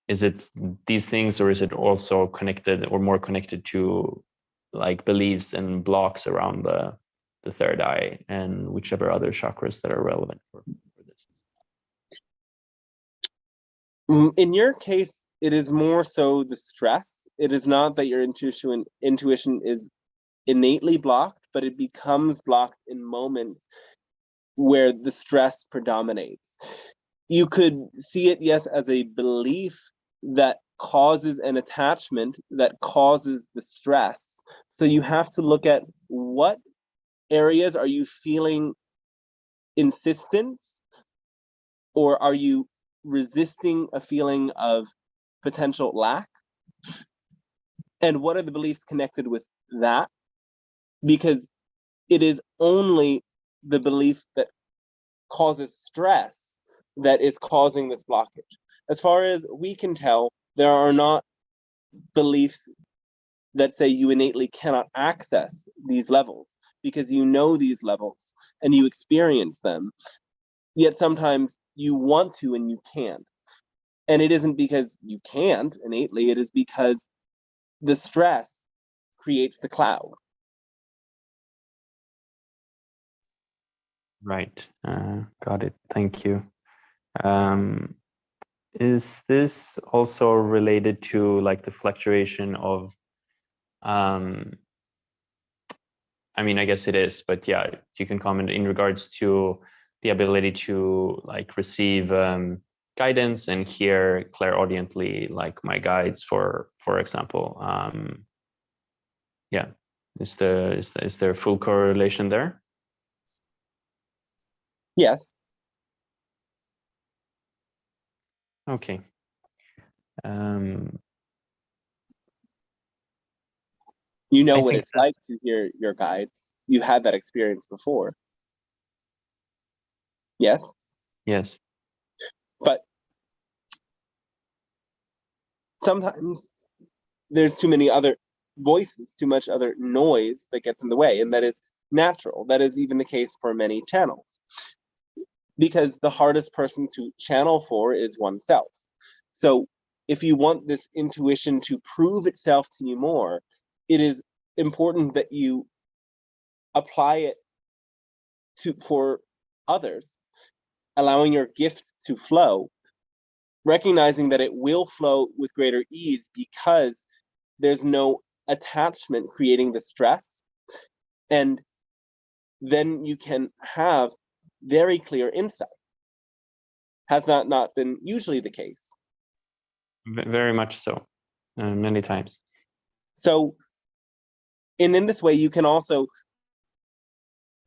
Is it these things, or is it also connected or more connected to like beliefs and blocks around the third eye and whichever other chakras that are relevant for this? In your case, it is more so the stress. It is not that your intuition is innately blocked, but it becomes blocked in moments where the stress predominates. You could see it, yes, as a belief that causes an attachment that causes the stress. So you have to look at what areas are you feeling insistence, or are you resisting a feeling of potential lack? And what are the beliefs connected with that? Because it is only the belief that causes stress that is causing this blockage. As far as we can tell, there are not beliefs that say you innately cannot access these levels, because you know these levels and you experience them, yet sometimes you want to and you can't. And it isn't because you can't innately, it is because the stress creates the cloud. Right. Got it. Thank you. Is this also related to like the fluctuation of, I mean, I guess it is, but yeah, you can comment in regards to the ability to like receive guidance and hear clairaudiently, like my guides, for example. Yeah, is there a full correlation there? Yes. Okay. You know I what think it's like to hear your guides. You had that experience before. Yes? Yes. But sometimes there's too many other voices, too much other noise that gets in the way, and that is natural. That is even the case for many channels, because the hardest person to channel for is oneself. So if you want this intuition to prove itself to you more, it is important that you apply it for others, allowing your gift to flow, recognizing that it will flow with greater ease because there's no attachment creating the stress. And then you can have very clear insight. Has that not been usually the case? Very much so, many times. So, and in this way, you can also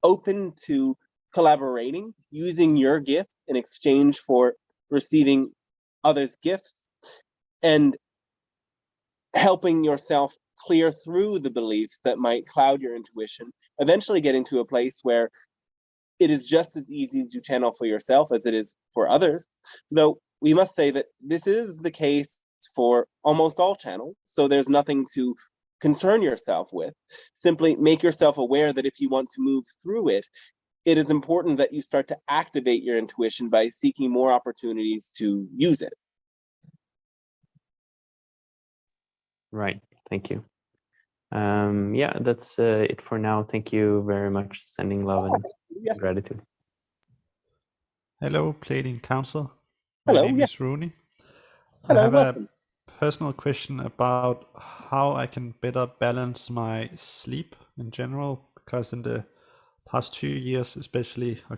open to collaborating, using your gift in exchange for receiving others' gifts, and helping yourself clear through the beliefs that might cloud your intuition, eventually getting to a place where it is just as easy to channel for yourself as it is for others. Though we must say that this is the case for almost all channels, so there's nothing to concern yourself with. Simply make yourself aware that if you want to move through it, it is important that you start to activate your intuition by seeking more opportunities to use it. Right. Thank you. Yeah, that's it for now. Thank you very much. Sending love and Yes. gratitude. Hello, Pleiadian Council. My Hello, name yes. is Rooney. I Hello, have welcome. a personal question about how I can better balance my sleep in general, because in the past 2 years, especially, I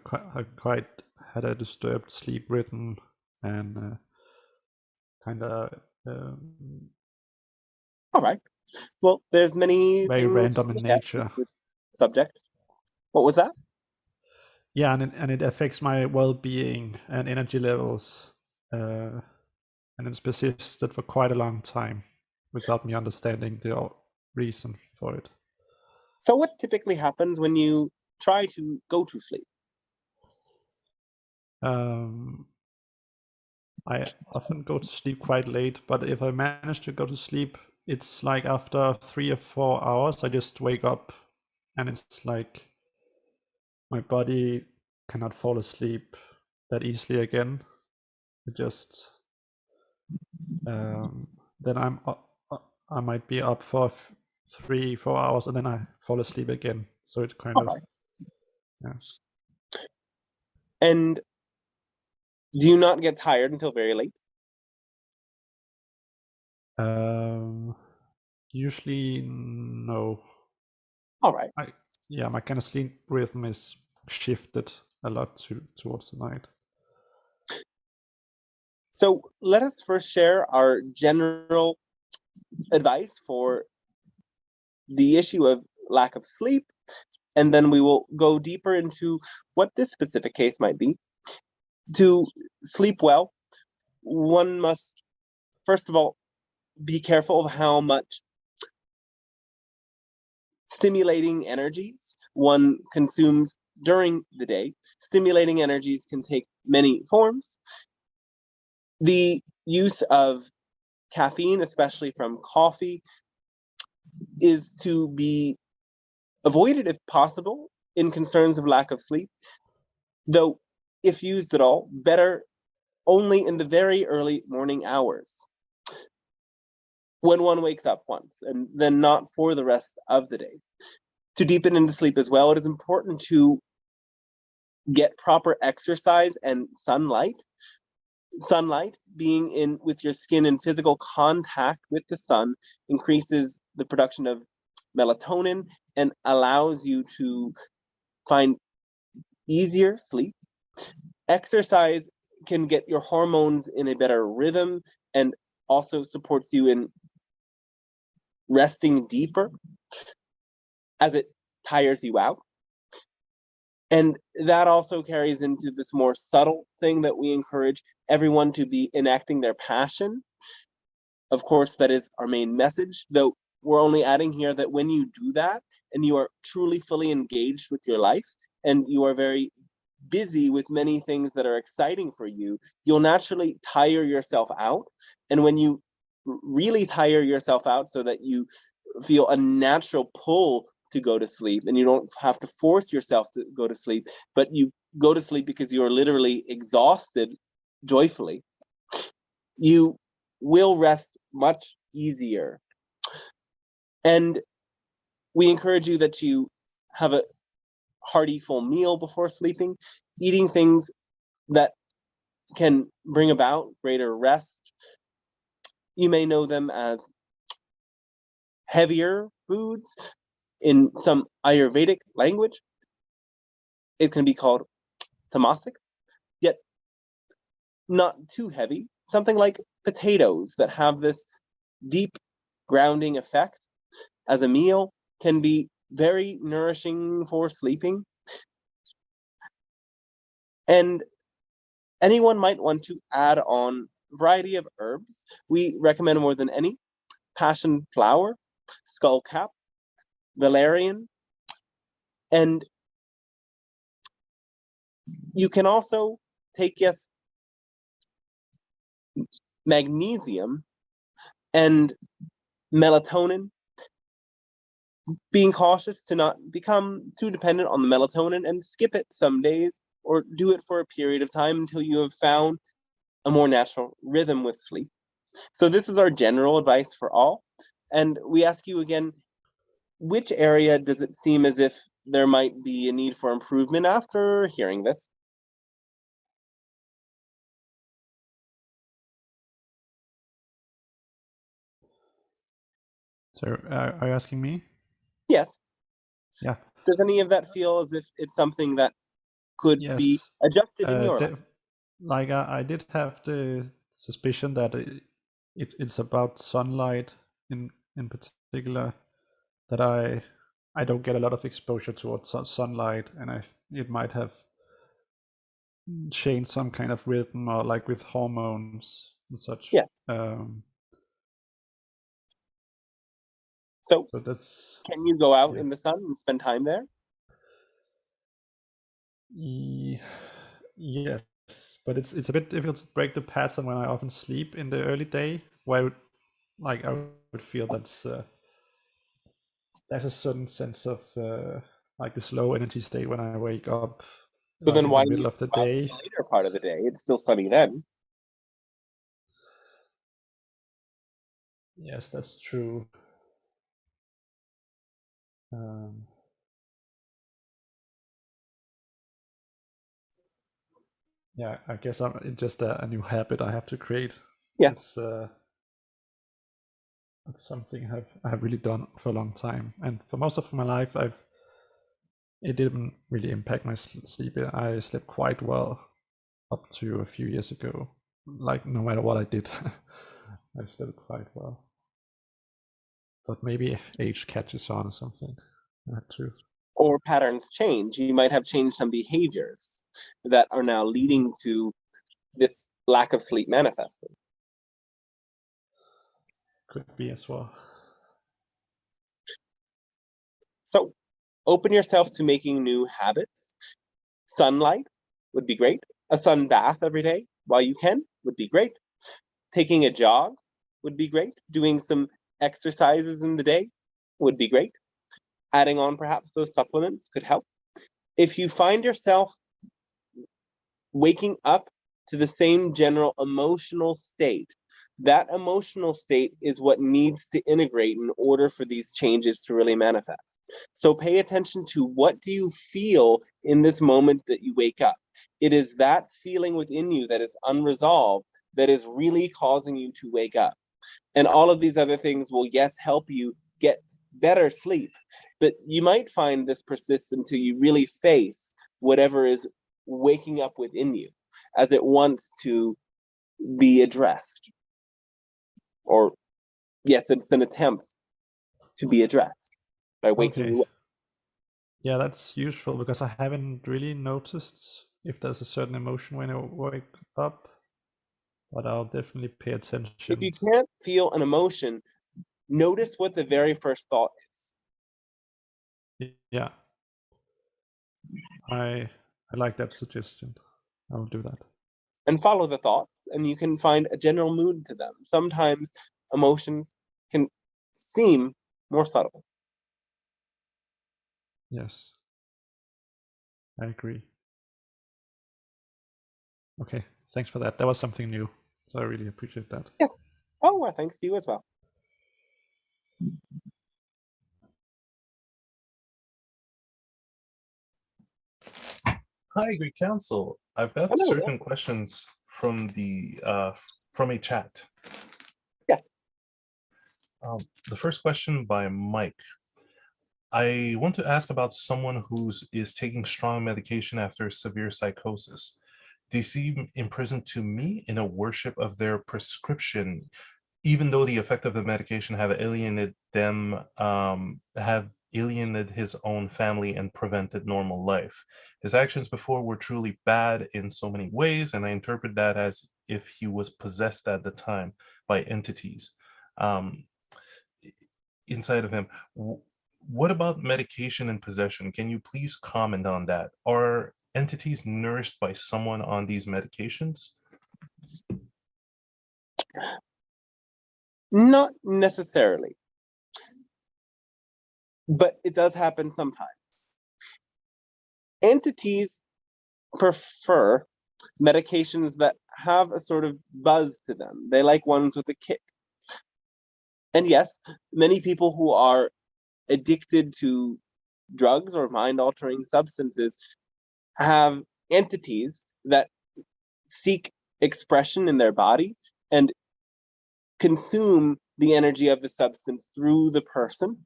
quite had a disturbed sleep rhythm and kind of All right. Well, there's many very things random to in look at nature. with this subject. What was that? Yeah, and it affects my well-being and energy levels, and it's persisted for quite a long time without me understanding the reason for it. So what typically happens when you try to go to sleep? I often go to sleep quite late, but if I manage to go to sleep, it's like after 3 or 4 hours, I just wake up and it's like my body cannot fall asleep that easily again. It just then I might be up for 3, 4 hours and then I fall asleep again. So it's kind of All right. yeah. And do you not get tired until very late? Usually no. All right. Yeah, my kind of sleep rhythm is shifted a lot towards the night. So let us first share our general advice for the issue of lack of sleep, and then we will go deeper into what this specific case might be. To sleep well, one must, first of all, be careful of how much stimulating energies one consumes during the day. Stimulating energies can take many forms. The use of caffeine, especially from coffee, is to be avoided if possible in concerns of lack of sleep, though if used at all, better only in the very early morning hours when one wakes up once, and then not for the rest of the day. To deepen into sleep as well, it is important to get proper exercise and sunlight. Sunlight, being in with your skin in physical contact with the sun, increases the production of melatonin and allows you to find easier sleep. Exercise can get your hormones in a better rhythm and also supports you in resting deeper as it tires you out. And that also carries into this more subtle thing that we encourage everyone to be enacting their passion. Of course, that is our main message, though we're only adding here that when you do that and you are truly fully engaged with your life and you are very busy with many things that are exciting for you, you'll naturally tire yourself out. And when you really tire yourself out so that you feel a natural pull to go to sleep, and you don't have to force yourself to go to sleep, but you go to sleep because you are literally exhausted joyfully, you will rest much easier. And we encourage you that you have a hearty full meal before sleeping, eating things that can bring about greater rest. You may know them as heavier foods. In some Ayurvedic language, it can be called tamasic, yet not too heavy. Something like potatoes that have this deep grounding effect as a meal can be very nourishing for sleeping. And anyone might want to add on a variety of herbs. We recommend more than any passion flower, skull cap, valerian, and you can also take, yes, magnesium and melatonin, being cautious to not become too dependent on the melatonin and skip it some days or do it for a period of time until you have found a more natural rhythm with sleep. So this is our general advice for all. And we ask you again, which area does it seem as if there might be a need for improvement after hearing this? So are you asking me? Yes. Yeah. Does any of that feel as if it's something that could be Yes. adjusted in your life? Like I did have the suspicion that it's about sunlight in particular, that I don't get a lot of exposure towards sunlight, and it might have changed some kind of rhythm, or like with hormones and such. Yeah. So that's, can you go out yeah. in the sun and spend time there? Yes, but it's a bit difficult to break the pattern when I often sleep in the early day, where I would feel there's a certain sense of like this low energy state when I wake up, So like then in why the do you middle of the go out in day. the later part of the day? It's still sunny then. Yes, that's true. Yeah, I guess it's just a new habit I have to create. Yes. That's something I've really done for a long time, and for most of my life it didn't really impact my sleep. I slept quite well up to a few years ago. Like no matter what I did, I slept quite well. But maybe age catches on or something. That too. Or patterns change. You might have changed some behaviors that are now leading to this lack of sleep manifesting. Could be as well. So open yourself to making new habits. Sunlight would be great. A sun bath every day while you can would be great. Taking a jog would be great. Doing some exercises in the day would be great. Adding on perhaps those supplements could help. If you find yourself waking up to the same general emotional state, that emotional state is what needs to integrate in order for these changes to really manifest. So pay attention to, what do you feel in this moment that you wake up? It is that feeling within you that is unresolved that is really causing you to wake up. And all of these other things will, yes, help you get better sleep, but you might find this persists until you really face whatever is waking up within you as it wants to be addressed. Or, yes, it's an attempt to be addressed by waking you up. Yeah, that's useful, because I haven't really noticed if there's a certain emotion when I wake up, but I'll definitely pay attention. If you can't feel an emotion, notice what the very first thought is. Yeah, I like that suggestion. I will do that. And follow the thoughts, and you can find a general mood to them. Sometimes emotions can seem more subtle. Yes, I agree. Okay, thanks for that. That was something new, so I really appreciate that. Yes. Oh, well, thanks to you as well. Hi, Greek Council. I've got Hello. certain questions from the from a chat. Yes. The first question by Mike. I want to ask about someone who is taking strong medication after severe psychosis. They seem imprisoned to me in a worship of their prescription, even though the effect of the medication have alienated them, have alienated his own family and prevented normal life. His actions before were truly bad in so many ways, and I interpret that as if he was possessed at the time by entities. inside of him. What about medication and possession? Can you please comment on that? Are entities nourished by someone on these medications? Not necessarily, but it does happen sometimes. Entities prefer medications that have a sort of buzz to them. They like ones with a kick. And yes, many people who are addicted to drugs or mind-altering substances have entities that seek expression in their body and consume the energy of the substance through the person.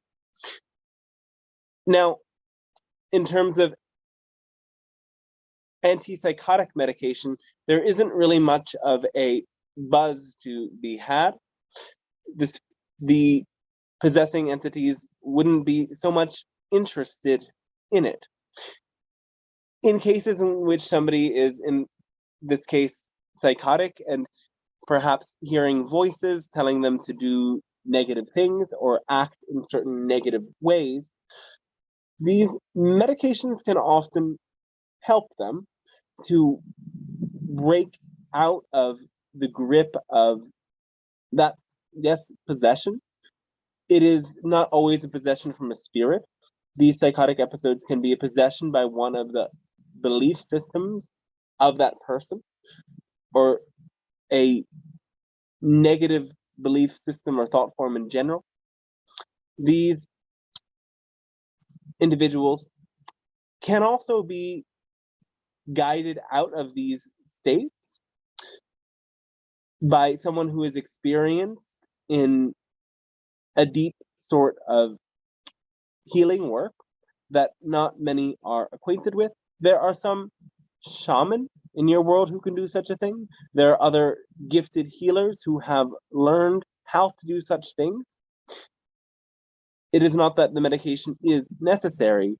Now, in terms of antipsychotic medication, there isn't really much of a buzz to be had. The possessing entities wouldn't be so much interested in it. In cases in which somebody is, in this case, psychotic and perhaps hearing voices telling them to do negative things or act in certain negative ways, these medications can often help them to break out of the grip of that, yes, possession. It is not always a possession from a spirit. These psychotic episodes can be a possession by one of the belief systems of that person, or a negative belief system or thought form in general. These individuals can also be guided out of these states by someone who is experienced in a deep sort of healing work that not many are acquainted with. There are some shaman in your world who can do such a thing. There are other gifted healers who have learned how to do such things. It is not that the medication is necessary,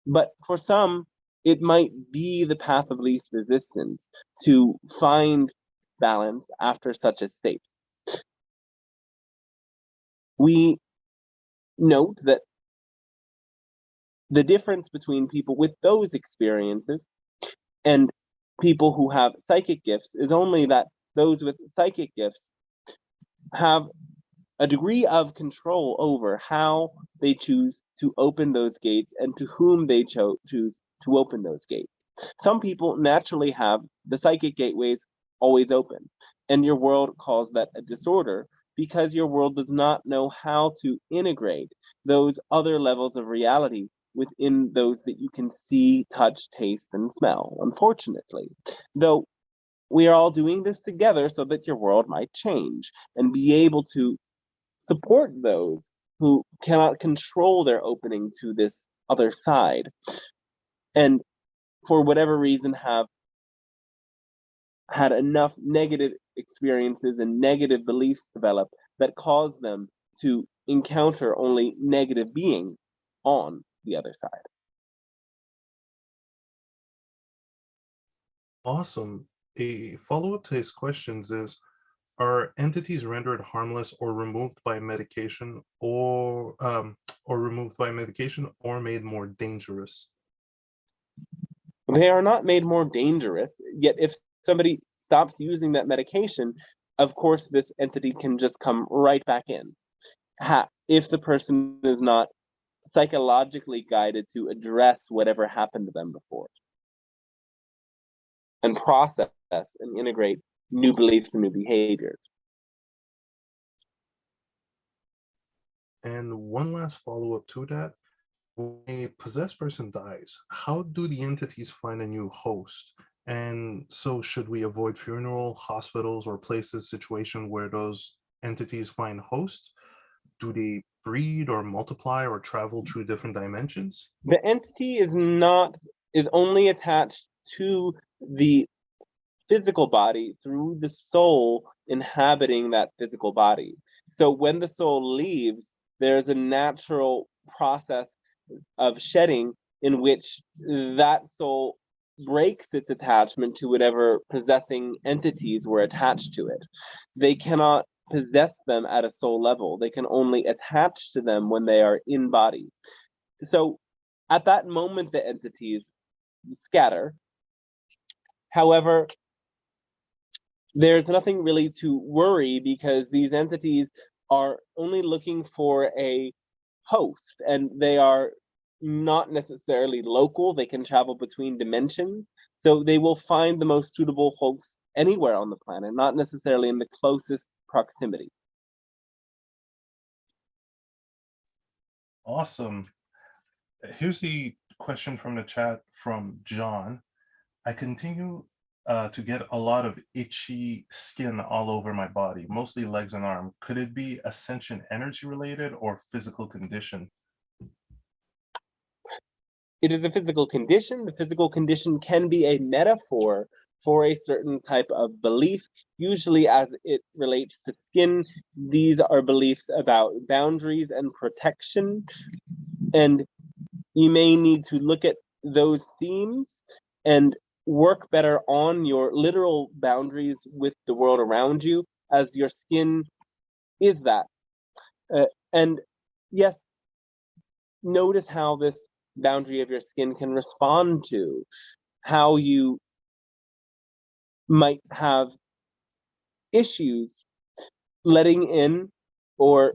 but for some, it might be the path of least resistance to find balance after such a state. We note that the difference between people with those experiences and people who have psychic gifts is only that those with psychic gifts have a degree of control over how they choose to open those gates and to whom they choose to open those gates. Some people naturally have the psychic gateways always open, and your world calls that a disorder because your world does not know how to integrate those other levels of reality within those that you can see, touch, taste, and smell, unfortunately. Though we are all doing this together so that your world might change and be able to support those who cannot control their opening to this other side, and for whatever reason have had enough negative experiences and negative beliefs develop that cause them to encounter only negative being on the other side. Awesome. A follow-up to his questions is, are entities rendered harmless or removed by medication, or made more dangerous? They are not made more dangerous, yet if somebody stops using that medication, of course this entity can just come right back in. If the person is not psychologically guided to address whatever happened to them before and process and integrate new beliefs and new behaviors. And one last follow-up to that. When a possessed person dies, how do the entities find a new host? And so should we avoid funeral, hospitals, or places situation where those entities find hosts? Do they breed or multiply or travel through different dimensions? The entity is only attached to the physical body through the soul inhabiting that physical body. So when the soul leaves, there's a natural process of shedding in which that soul breaks its attachment to whatever possessing entities were attached to it. They cannot possess them at a soul level. They can only attach to them when they are in body. So at that moment, the entities scatter. However, there's nothing really to worry because these entities are only looking for a host, and they are not necessarily local. They can travel between dimensions. So they will find the most suitable host anywhere on the planet, not necessarily in the closest proximity. Awesome. Here's the question from the chat from John. I continue to get a lot of itchy skin all over my body, mostly legs and arm. Could it be ascension energy related or physical condition? It is a physical condition. The physical condition can be a metaphor for a certain type of belief, usually as it relates to skin. These are beliefs about boundaries and protection, and you may need to look at those themes and work better on your literal boundaries with the world around you, as your skin is that. And yes, notice how this boundary of your skin can respond to how you might have issues letting in or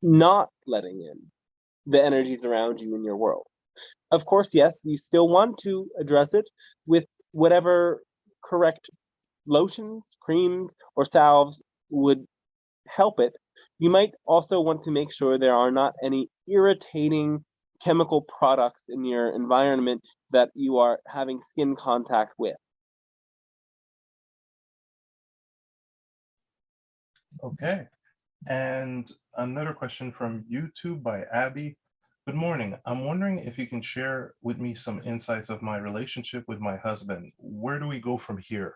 not letting in the energies around you in your world. Of course, yes, you still want to address it with whatever correct lotions, creams, or salves would help it. You might also want to make sure there are not any irritating chemical products in your environment that you are having skin contact with. Okay. And another question from YouTube by Abby. Good morning. I'm wondering if you can share with me some insights of my relationship with my husband. Where do we go from here?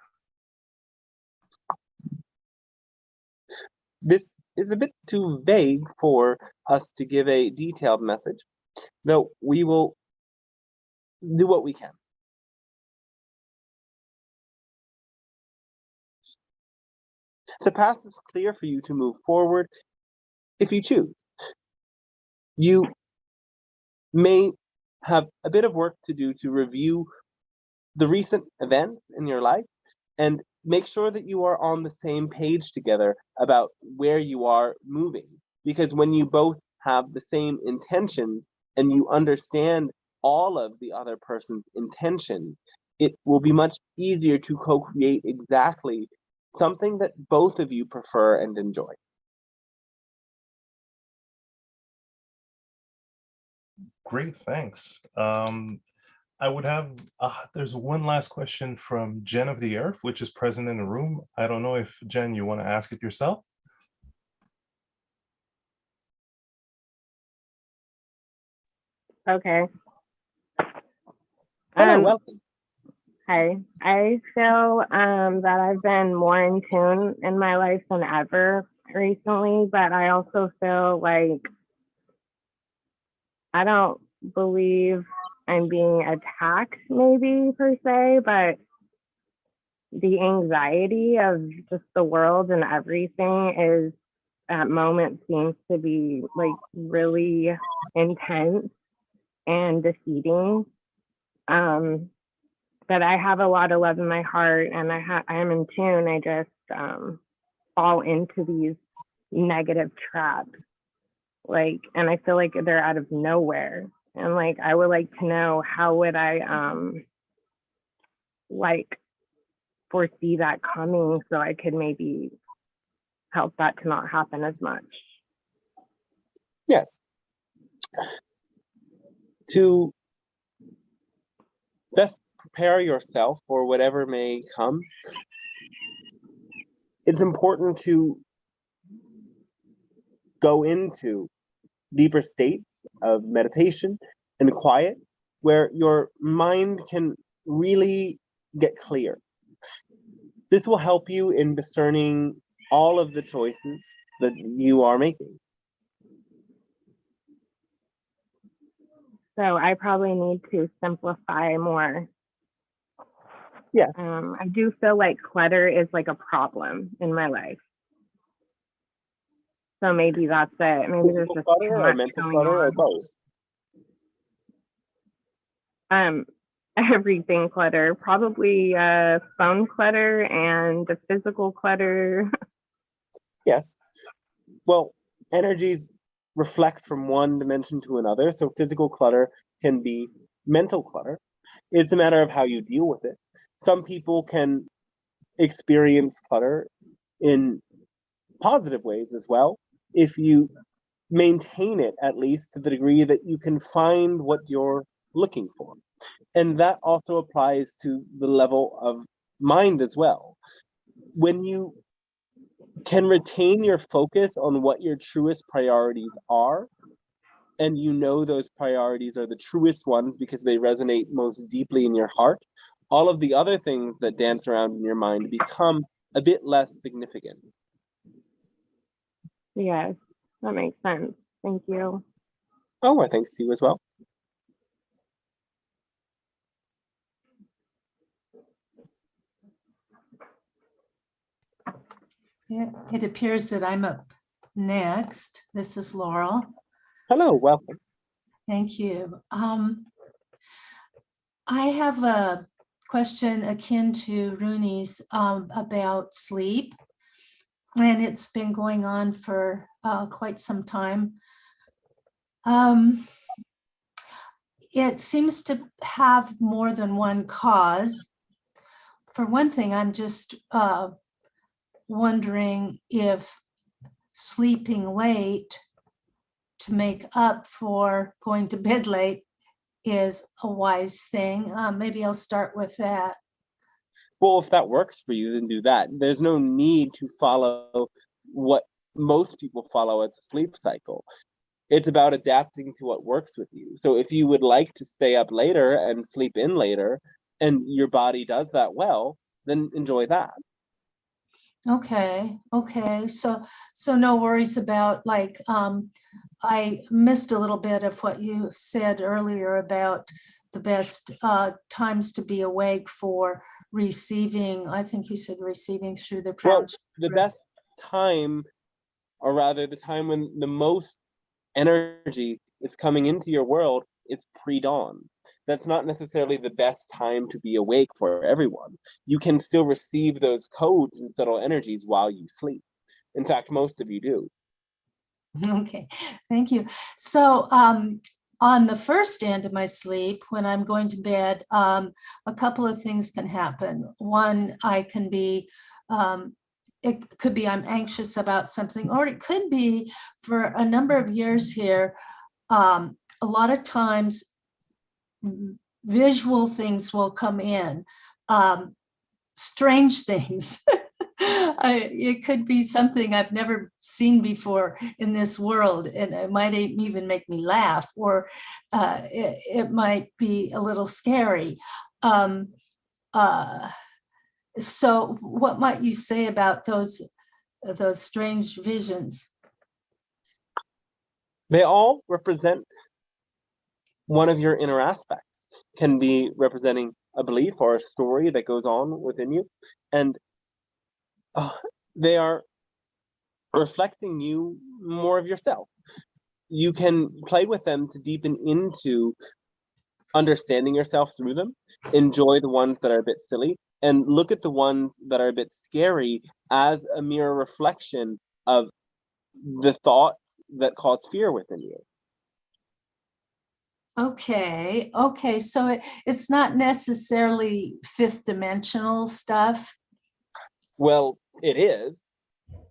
This is a bit too vague for us to give a detailed message. No, we will do what we can. The path is clear for you to move forward if you choose. You may have a bit of work to do to review the recent events in your life and make sure that you are on the same page together about where you are moving. Because when you both have the same intentions and you understand all of the other person's intentions, it will be much easier to co-create exactly something that both of you prefer and enjoy. Great, thanks. I would have, there's one last question from Jen of the Earth, which is present in the room. I don't know if, Jen, you want to ask it yourself? Okay. Hello, welcome. Hi. I feel that I've been more in tune in my life than ever recently, but I also feel like I don't believe I'm being attacked maybe per se, but the anxiety of just the world and everything is at moments seems to be like really intense and defeating. But I have a lot of love in my heart and I am in tune. I just fall into these negative traps. Like, and I feel like they're out of nowhere. And like, I would like to know how would I like foresee that coming so I could maybe help that to not happen as much. Yes. To best prepare yourself for whatever may come, it's important to go into deeper states of meditation and quiet where your mind can really get clear. This will help you in discerning all of the choices that you are making. So I probably need to simplify more. Yeah. I do feel like clutter is like a problem in my life. So maybe that's it. Maybe there's Physical just clutter too or much mental going clutter or on. both? Everything clutter, probably phone clutter and the physical clutter. Yes. Well, energies reflect from one dimension to another. So physical clutter can be mental clutter. It's a matter of how you deal with it. Some people can experience clutter in positive ways as well, if you maintain it at least to the degree that you can find what you're looking for. And that also applies to the level of mind as well. When you can retain your focus on what your truest priorities are, and you know those priorities are the truest ones because they resonate most deeply in your heart, all of the other things that dance around in your mind become a bit less significant. Yes, that makes sense. Thank you. Oh, well, thanks to you as well. It appears that I'm up next. This is Laurel. Hello, welcome. Thank you. I have a question akin to Rooney's about sleep, and it's been going on for quite some time. It seems to have more than one cause. For one thing, I'm just wondering if sleeping late to make up for going to bed late is a wise thing. Maybe I'll start with that. Well, if that works for you, then do that. There's no need to follow what most people follow as a sleep cycle. It's about adapting to what works with you. So if you would like to stay up later and sleep in later, and your body does that well, then enjoy that. Okay. So no worries about, like, I missed a little bit of what you said earlier about the best times to be awake for receiving. I think you said receiving through the crown. Well, the best time, or rather the time when the most energy is coming into your world, is pre-dawn. That's not necessarily the best time to be awake for everyone. You can still receive those codes and subtle energies while you sleep. In fact, most of you do. Okay, thank you. So on the first end of my sleep, when I'm going to bed, a couple of things can happen. One, I can be, it could be I'm anxious about something, or it could be for a number of years here, a lot of times visual things will come in, strange things. It could be something I've never seen before in this world, and it might even make me laugh, or it might be a little scary. So what might you say about those strange visions? They all represent one of your inner aspects. Can be representing a belief or a story that goes on within you, and they are reflecting you more of yourself. You can play with them to deepen into understanding yourself through them, enjoy the ones that are a bit silly, and look at the ones that are a bit scary as a mere reflection of the thoughts that cause fear within you. Okay, so it's not necessarily fifth dimensional stuff. Well, it is,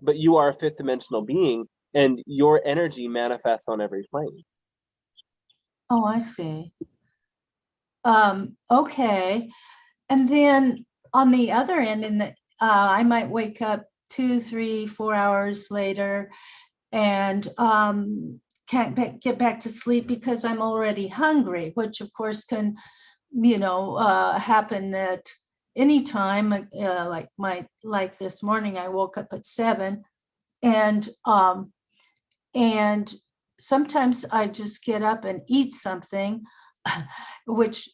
but you are a fifth dimensional being, and your energy manifests on every plane. Oh, I see. Okay. And then on the other end, I might wake up 2, 3, 4 hours later and can't get back to sleep because I'm already hungry, which of course can, happen at any time. Like this morning, I woke up at 7, and sometimes I just get up and eat something, which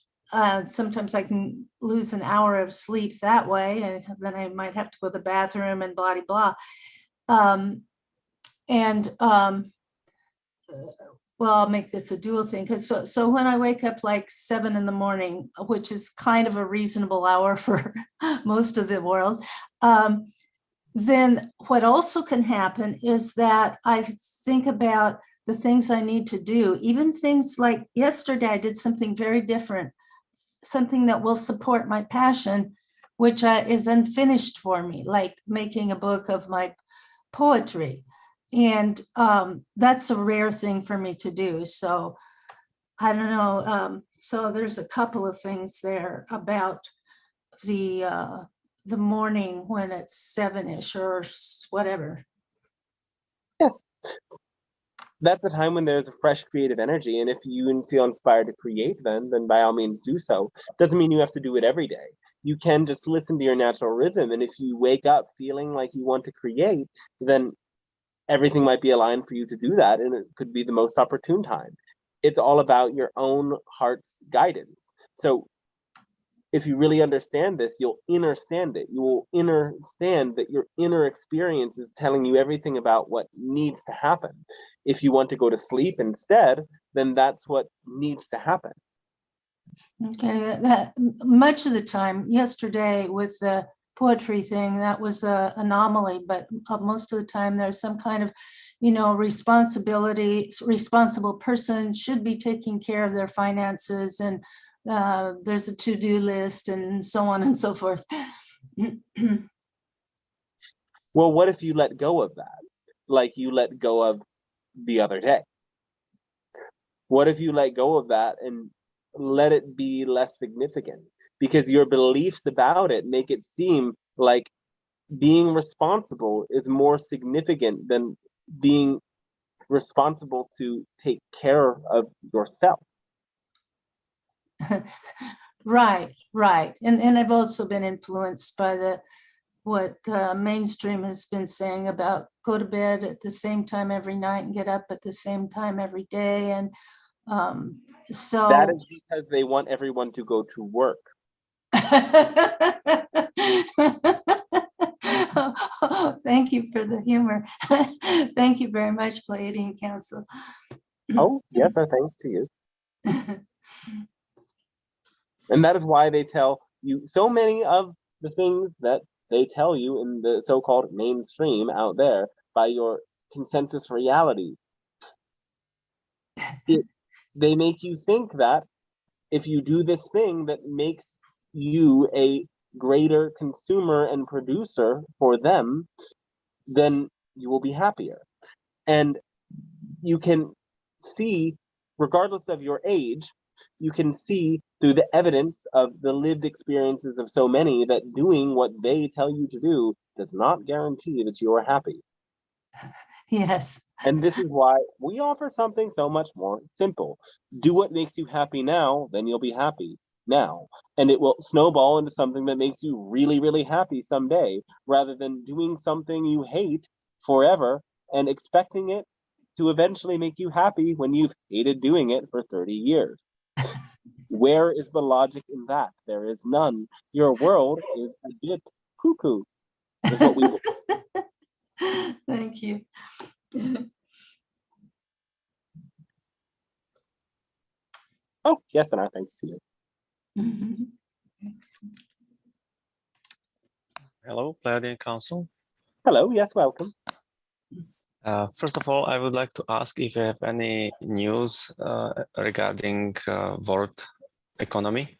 sometimes I can lose an hour of sleep that way, and then I might have to go to the bathroom and blah, blah, blah. and well, I'll make this a dual thing. So when I wake up like 7 in the morning, which is kind of a reasonable hour for most of the world, then what also can happen is that I think about the things I need to do, even things like yesterday, I did something very different, something that will support my passion, which is unfinished for me, like making a book of my poetry. And that's a rare thing for me to do. So I don't know. So there's a couple of things there about the morning when it's 7-ish or whatever. Yes. That's the time when there's a fresh creative energy. And if you feel inspired to create then by all means do so. Doesn't mean you have to do it every day. You can just listen to your natural rhythm. And if you wake up feeling like you want to create, then everything might be aligned for you to do that, and it could be the most opportune time. It's all about your own heart's guidance. So if you really understand this, you'll understand it. You will understand that your inner experience is telling you everything about what needs to happen. If you want to go to sleep instead, then that's what needs to happen. Okay, that much of the time yesterday with the poetry thing, that was an anomaly, but most of the time there's some kind of, responsible person should be taking care of their finances, and there's a to-do list and so on and so forth. Well, what if you let go of that? Like you let go of the other day? What if you let go of that and let it be less significant? Because your beliefs about it make it seem like being responsible is more significant than being responsible to take care of yourself. Right. And I've also been influenced by what mainstream has been saying about go to bed at the same time every night and get up at the same time every day. And so that is because they want everyone to go to work. Thank you for the humor. Thank you very much, Pleiadian Council. Oh, yes, our thanks to you. And that is why they tell you so many of the things that they tell you in the so-called mainstream out there by your consensus reality. They make you think that if you do this thing that makes you a greater consumer and producer for them, then you will be happier. And you can see, regardless of your age, you can see through the evidence of the lived experiences of so many that doing what they tell you to do does not guarantee that you are happy. Yes. And this is why we offer something so much more simple. Do what makes you happy now, then you'll be happy now. And it will snowball into something that makes you really, really happy someday, rather than doing something you hate forever and expecting it to eventually make you happy when you've hated doing it for 30 years. Where is the logic in that? There is none. Your world is a bit cuckoo, is what we will. Thank you. Oh, yes, and our thanks to you. Hello, Pleiadian Council. Hello, yes, welcome. First of all, I would like to ask if you have any news regarding world economy.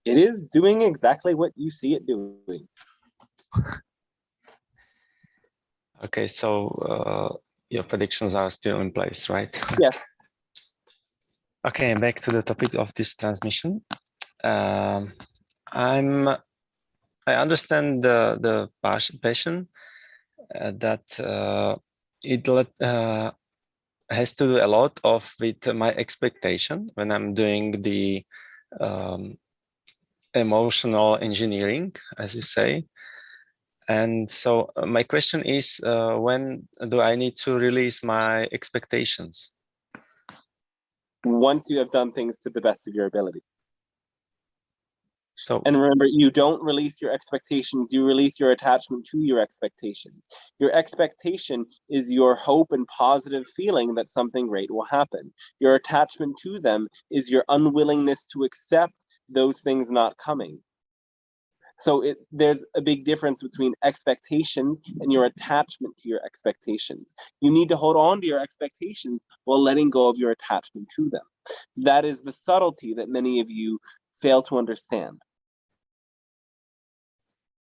It is doing exactly what you see it doing. Okay, so your predictions are still in place, right? Yes. Okay, back to the topic of this transmission. I understand the passion that it has to do a lot with my expectation when I'm doing the emotional engineering, as you say. And so my question is, when do I need to release my expectations? Once you have done things to the best of your ability. So, and remember, you don't release your expectations, you release your attachment to your expectations. Your expectation is your hope and positive feeling that something great will happen. Your attachment to them is your unwillingness to accept those things not coming. So there's a big difference between expectations and your attachment to your expectations. You need to hold on to your expectations while letting go of your attachment to them. That is the subtlety that many of you fail to understand.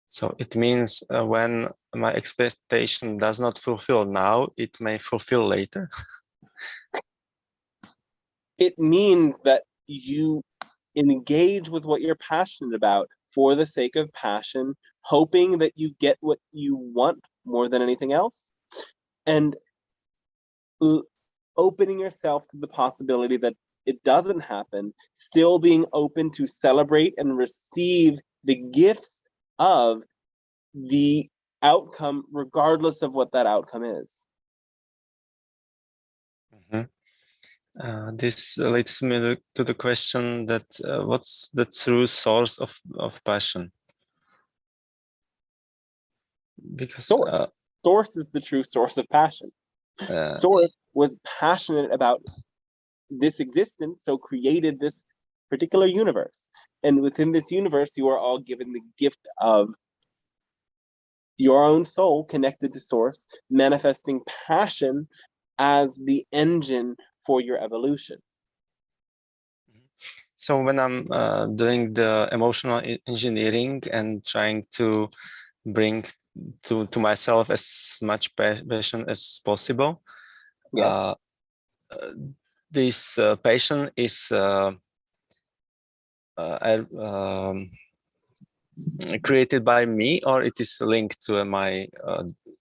so it means when my expectation does not fulfill now, it may fulfill later. It means that you engage with what you're passionate about for the sake of passion, hoping that you get what you want more than anything else, and opening yourself to the possibility that it doesn't happen, still being open to celebrate and receive the gifts of the outcome, regardless of what that outcome is. This leads me to the question that what's the true source of passion? Because Source is the true source of passion. Source was passionate about this existence, so created this particular universe. And within this universe, you are all given the gift of your own soul connected to source, manifesting passion as the engine for your evolution. So when I'm doing the emotional engineering and trying to bring to myself as much passion as possible, yes. This passion is created by me, or it is linked to my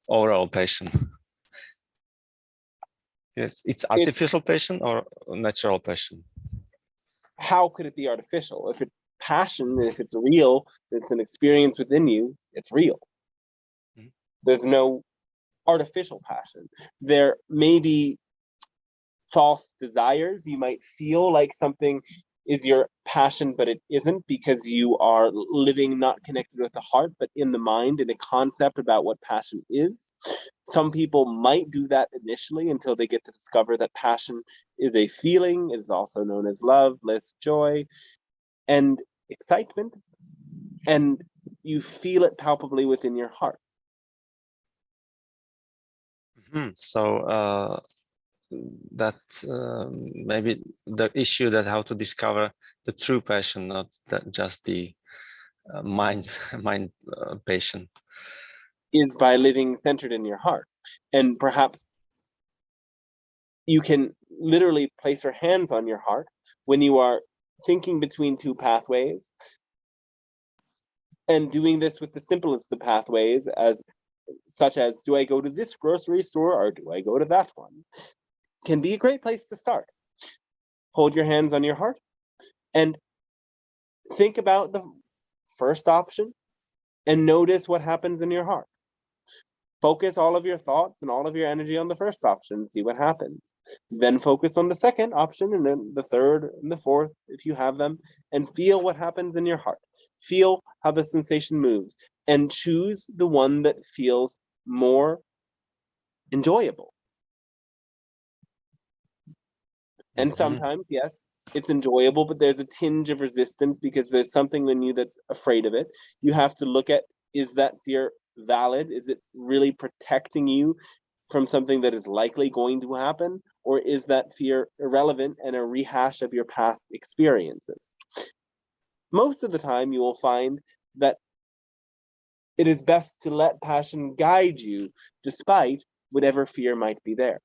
overall passion? It's artificial passion or natural passion? How could it be artificial? If it's passion, if it's real, it's an experience within you, it's real. Mm-hmm. There's no artificial passion. There may be false desires. You might feel like something is your passion, but it isn't, because you are living not connected with the heart, but in the mind, in a concept about what passion is. Some people might do that initially until they get to discover that passion is a feeling. It is also known as love, bliss, joy, and excitement, and you feel it palpably within your heart. Mm-hmm. So that maybe the issue that how to discover the true passion, not that just the mind passion, is by living centered in your heart. And perhaps you can literally place your hands on your heart when you are thinking between two pathways, and doing this with the simplest of pathways, such as, do I go to this grocery store or do I go to that one, can be a great place to start. Hold your hands on your heart and think about the first option and notice what happens in your heart. Focus all of your thoughts and all of your energy on the first option, see what happens. Then focus on the second option, and then the third and the fourth, if you have them, and feel what happens in your heart. Feel how the sensation moves, and choose the one that feels more enjoyable. And sometimes, yes, it's enjoyable, but there's a tinge of resistance because there's something in you that's afraid of it. You have to look at, is that fear valid? Is it really protecting you from something that is likely going to happen? Or is that fear irrelevant and a rehash of your past experiences? Most of the time, you will find that it is best to let passion guide you despite whatever fear might be there.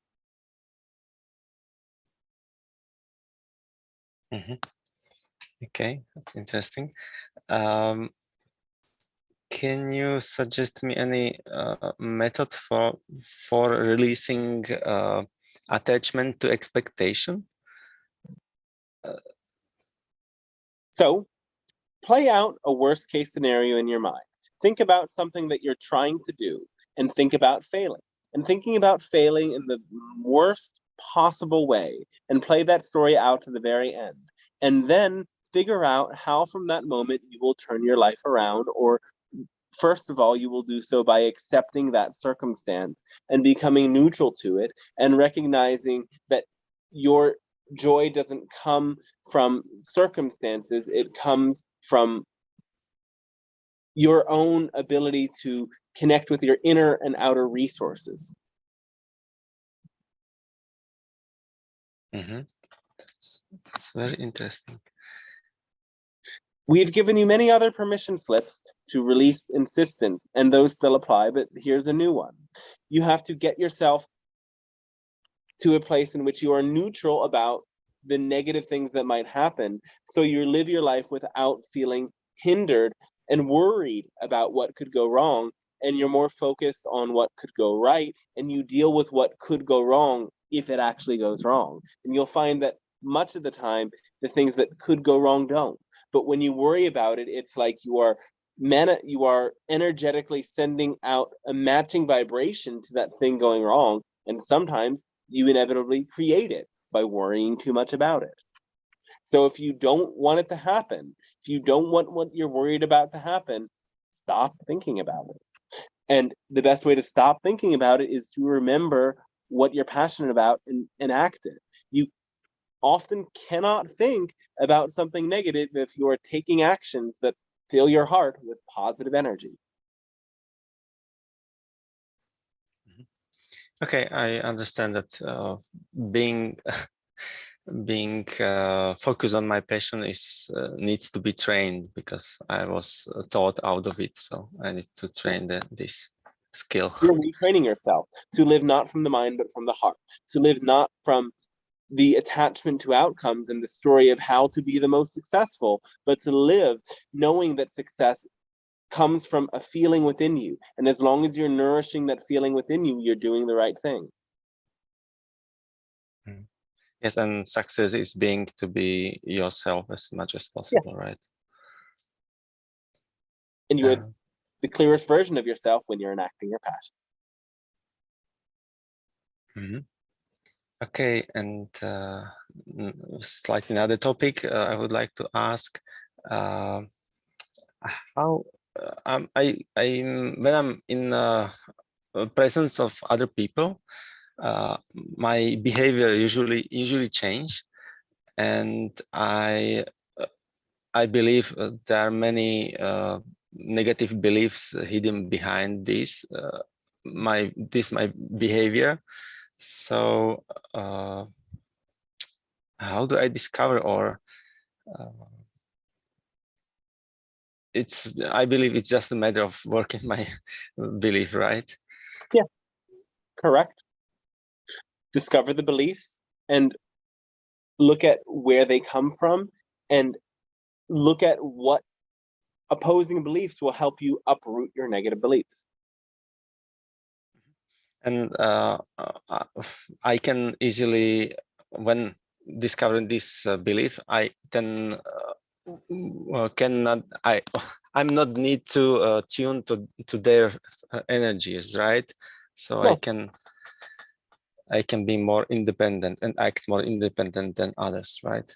Okay, that's interesting. Can you suggest me any method for releasing attachment to expectation? So, play out a worst case scenario in your mind. Think about something that you're trying to do and think about failing. And thinking about failing in the worst possible way, and play that story out to the very end. And then figure out how from that moment you will turn your life around, or first of all, you will do so by accepting that circumstance and becoming neutral to it, and recognizing that your joy doesn't come from circumstances, it comes from your own ability to connect with your inner and outer resources. That's very interesting. We've given you many other permission slips to release insistence, and those still apply, but here's a new one. You have to get yourself to a place in which you are neutral about the negative things that might happen, so you live your life without feeling hindered and worried about what could go wrong, and you're more focused on what could go right, and you deal with what could go wrong if it actually goes wrong. And you'll find that much of the time, the things that could go wrong don't. But when you worry about it, it's like you are energetically sending out a matching vibration to that thing going wrong, and sometimes you inevitably create it by worrying too much about it. So if you don't want it to happen, if you don't want what you're worried about to happen, stop thinking about it. And the best way to stop thinking about it is to remember what you're passionate about and act it. You often cannot think about something negative if you are taking actions that fill your heart with positive energy. Okay, I understand that being focused on my passion is needs to be trained, because I was taught out of it. So I need to train this skill. You're retraining yourself to live not from the mind, but from the heart, to live not from the attachment to outcomes and the story of how to be the most successful, but to live knowing that success comes from a feeling within you. And as long as you're nourishing that feeling within you, you're doing the right thing. Yes, and success is being to be yourself as much as possible, yes. Right? And you're the clearest version of yourself when you're enacting your passion. Okay, and slightly another topic, I would like to ask how when I'm in presence of other people, my behavior usually change, and I believe there are many negative beliefs hidden behind this my behavior. So how do I discover, or I believe it's just a matter of working my belief, right? Yeah, correct. Discover the beliefs and look at where they come from, and look at what opposing beliefs will help you uproot your negative beliefs. And I can easily, when discovering this belief, I can I'm not need to tune to their energies, right? So no. I can be more independent and act more independent than others, right?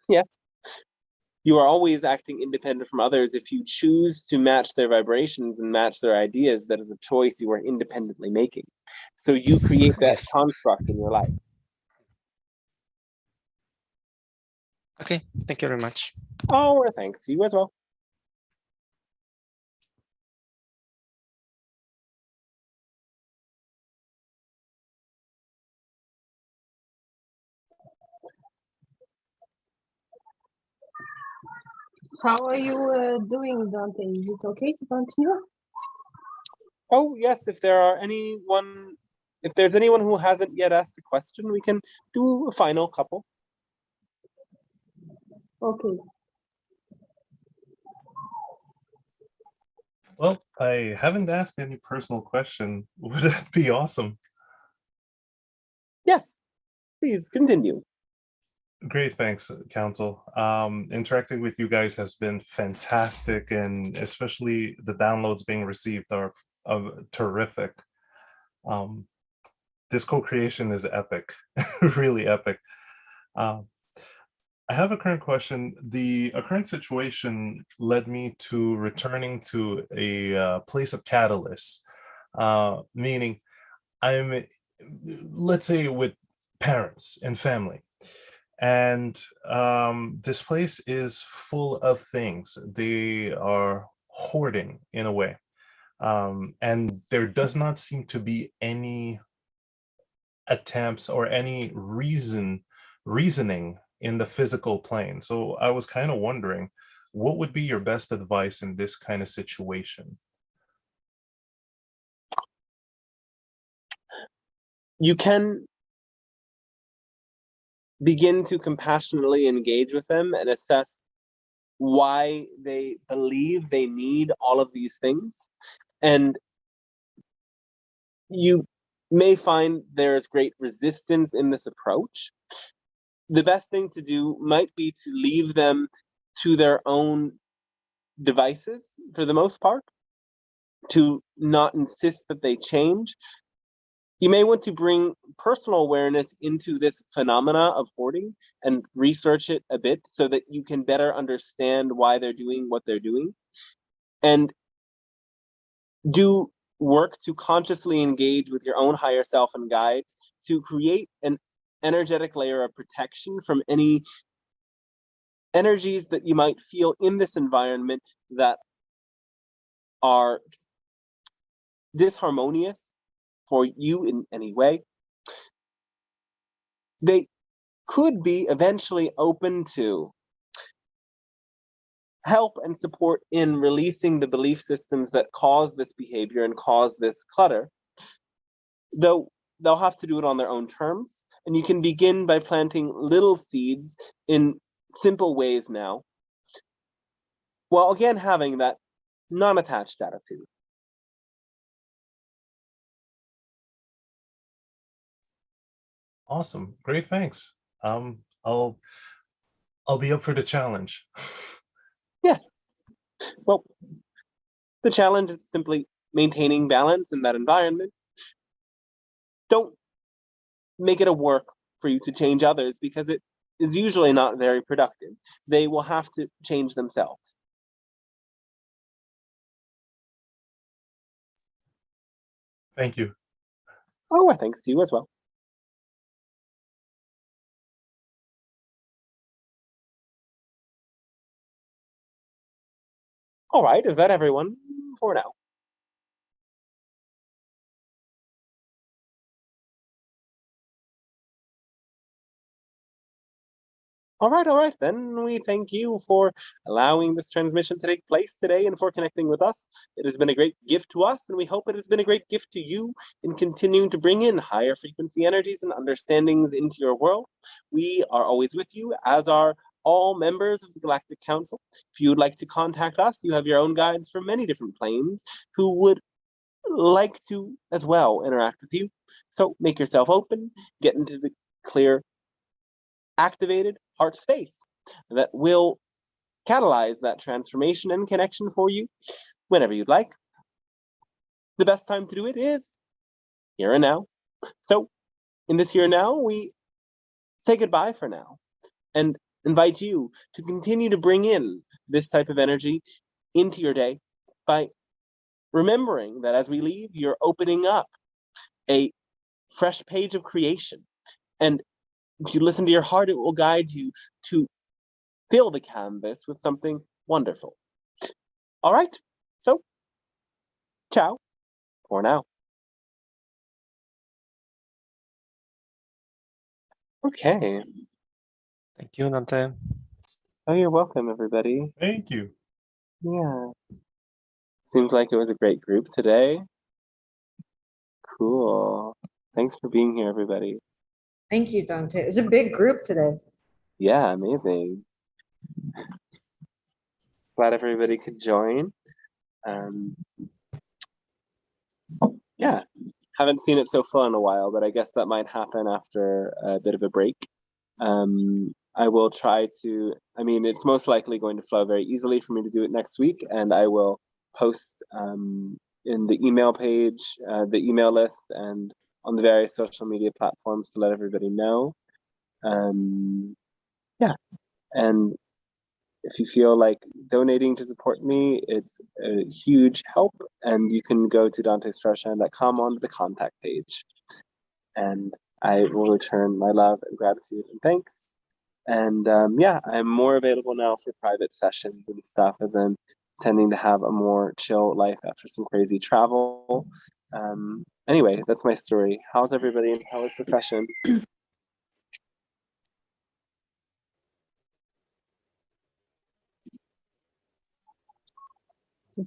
Yes. You are always acting independent from others. If you choose to match their vibrations and match their ideas, that is a choice you are independently making. So you create that yes. construct in your life. Okay, thank you very much. Oh, well, thanks. You as well. How are you doing, Dante? Is it okay to continue? Oh, yes. If there's anyone who hasn't yet asked a question, we can do a final couple. Okay. Well, I haven't asked any personal question. Would that be awesome? Yes, please continue. Great, thanks, Council. Interacting with you guys has been fantastic, and especially the downloads being received are terrific. This co-creation is epic, really epic. I have a current question. A current situation led me to returning to a place of catalyst, meaning I'm, let's say, with parents and family. And this place is full of things. They are hoarding in a way. And there does not seem to be any attempts or any reasoning in the physical plane. So I was kind of wondering, what would be your best advice in this kind of situation? You can begin to compassionately engage with them and assess why they believe they need all of these things. And you may find there is great resistance in this approach. The best thing to do might be to leave them to their own devices for the most part, to not insist that they change. You may want to bring personal awareness into this phenomena of hoarding and research it a bit so that you can better understand why they're doing what they're doing. And do work to consciously engage with your own higher self and guides to create an energetic layer of protection from any energies that you might feel in this environment that are disharmonious for you in any way. They could be eventually open to help and support in releasing the belief systems that cause this behavior and cause this clutter, though they'll have to do it on their own terms. And you can begin by planting little seeds in simple ways now, while again having that non-attached attitude. Awesome, great, thanks. I'll be up for the challenge. Yes. Well, the challenge is simply maintaining balance in that environment. Don't make it a work for you to change others, because it is usually not very productive. They will have to change themselves. Thank you. Oh, well, thanks to you as well. All right, is that everyone for now? All right, then we thank you for allowing this transmission to take place today and for connecting with us. It has been a great gift to us, and we hope it has been a great gift to you in continuing to bring in higher frequency energies and understandings into your world. We are always with you, as are all members of the Galactic Council. If you would like to contact us, you have your own guides from many different planes who would like to as well interact with you. So make yourself open, get into the clear, activated heart space that will catalyze that transformation and connection for you whenever you'd like. The best time to do it is here and now. So in this here and now, we say goodbye for now and invite you to continue to bring in this type of energy into your day by remembering that as we leave, you're opening up a fresh page of creation. And if you listen to your heart, it will guide you to fill the canvas with something wonderful. All right, so ciao for now. Okay. Thank you, Nante. Oh, you're welcome, everybody. Thank you. Yeah. Seems like it was a great group today. Cool. Thanks for being here, everybody. Thank you, Dante. It was a big group today. Yeah, amazing. Glad everybody could join. Yeah, haven't seen it so full in a while, but I guess that might happen after a bit of a break. I will try to, I mean, it's most likely going to flow very easily for me to do it next week, and I will post in the email page, the email list, and on the various social media platforms to let everybody know. Yeah, And if you feel like donating to support me, it's a huge help. And you can go to dantestarshine.com onto the contact page. And I will return my love and gratitude and thanks. And yeah, I'm more available now for private sessions and stuff, as I'm tending to have a more chill life after some crazy travel. Anyway, that's my story. How's everybody and how was the session?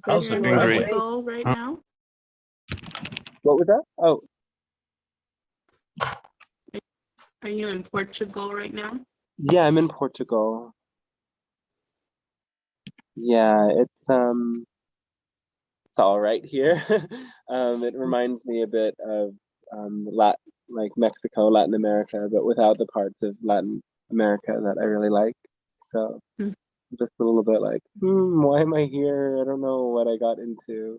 How's You're the in Great. Portugal right now? What was that? Oh, Are you in Portugal right now? yeah, I'm in Portugal. Yeah, it's all right here. It reminds me a bit of like Mexico, Latin America, but without the parts of Latin America that I really like. So just a little bit like, why am I here? I don't know what I got into.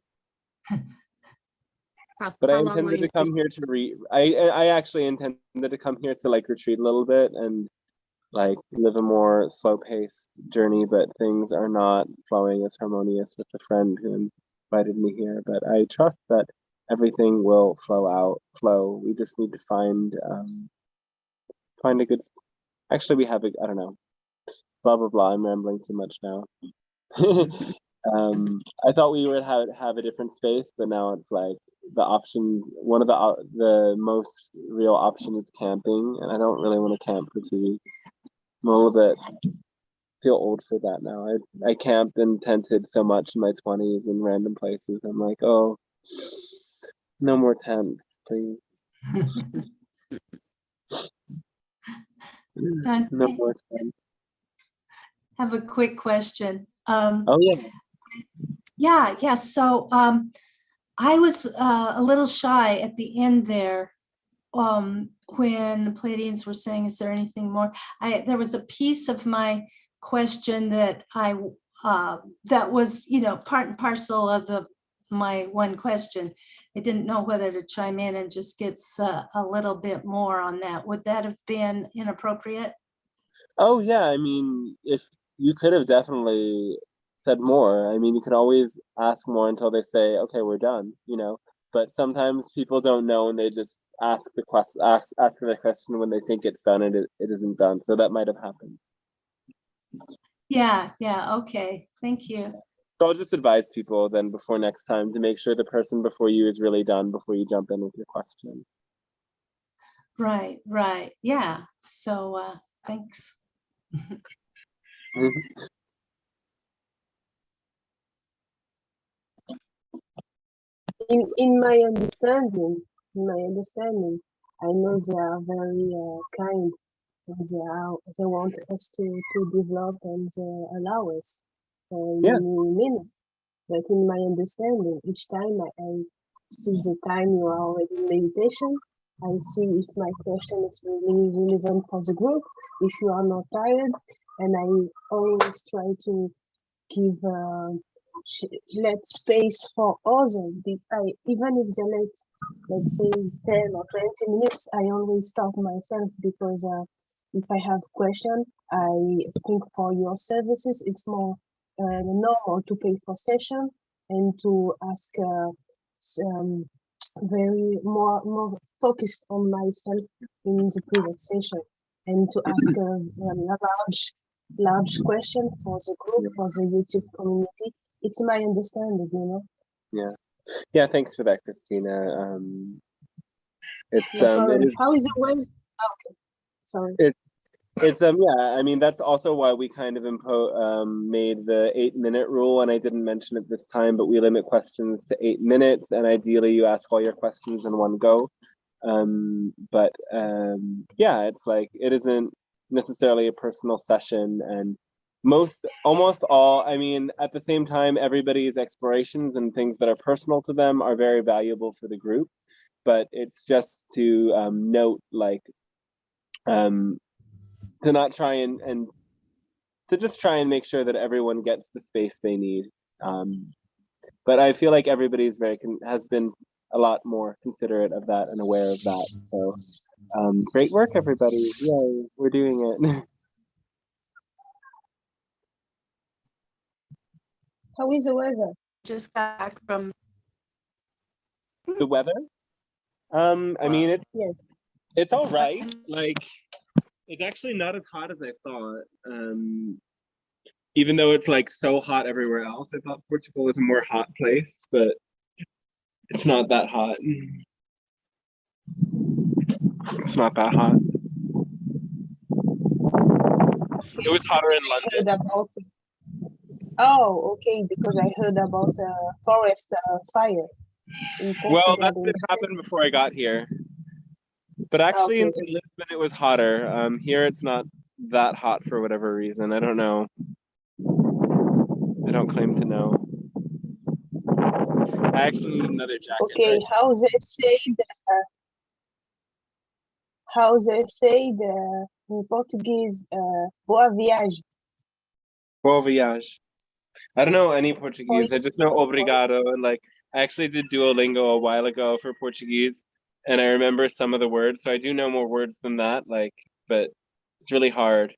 But I intended to come here to I actually intended to come here to like retreat a little bit and like live a more slow-paced journey, but things are not flowing as harmonious with the friend who invited me here. But I trust that everything will flow. We just need to find a good. Actually, we have a. I don't know. Blah blah blah. I'm rambling too much now. I thought we would have a different space, but now it's like the options. One of the most real option is camping, and I don't really want to camp for 2 weeks. I'm a little bit feel old for that now. I camped and tented so much in my 20s in random places. I'm like, oh, no more tents, please. No more tents. Have a quick question. Oh yeah. Yeah. So I was a little shy at the end there when the Pleiadians were saying, "Is there anything more?" There was a piece of my question that that was, part and parcel of my one question. I didn't know whether to chime in and just get a little bit more on that. Would that have been inappropriate? Oh yeah. I mean, if you could have definitely said more. I mean, you could always ask more until they say, "Okay, we're done." But sometimes people don't know, and they just ask the question when they think it's done, and it isn't done. So that might have happened. Yeah. Okay. Thank you. So I'll just advise people then before next time to make sure the person before you is really done before you jump in with your question. Right. Yeah. So thanks. In my understanding, I know they are very kind, and they want us to develop, and they allow us many minutes. But in my understanding, each time I see the time you are already in meditation, I see if my question is really relevant for the group, if you are not tired, and I always try to give let space for others. Even if they let's say 10 or 20 minutes, I always stop myself because if I have a question, I think for your services, it's more normal to pay for session and to ask very more focused on myself in the previous session and to ask a large question for the group, for the YouTube community. It's my understanding, Yeah, thanks for that, Christina. It's no problem. How is it when? Okay, sorry. It's yeah, I mean, that's also why we kind of made the 8-minute rule, and I didn't mention it this time, but we limit questions to 8 minutes, and ideally you ask all your questions in one go. Yeah, it's like it isn't necessarily a personal session, and almost all, I mean, at the same time, everybody's explorations and things that are personal to them are very valuable for the group, but it's just to note, like, to not try and to just try and make sure that everyone gets the space they need. But I feel like everybody's has been a lot more considerate of that and aware of that. So great work, everybody. Yay, we're doing it. How is the weather? Just got back from The weather? I mean, Yes. it's all right. Like, it's actually not as hot as I thought. Even though it's like so hot everywhere else, I thought Portugal was a more hot place, but it's not that hot. It's not that hot. It was hotter in Heard London. about Oh, okay, because I heard about forest fire in Well, Portugal that's been instead. happened before I got here. But actually, Okay. in Lisbon, it was hotter. Here, it's not that hot for whatever reason. I don't know. I don't claim to know. I actually need another jacket. Okay, Right? how they say the in Portuguese boa viagem. Bom voyage. I don't know any Portuguese. I just know obrigado. And like, I actually did Duolingo a while ago for Portuguese, and I remember some of the words. So I do know more words than that. Like, but it's really hard.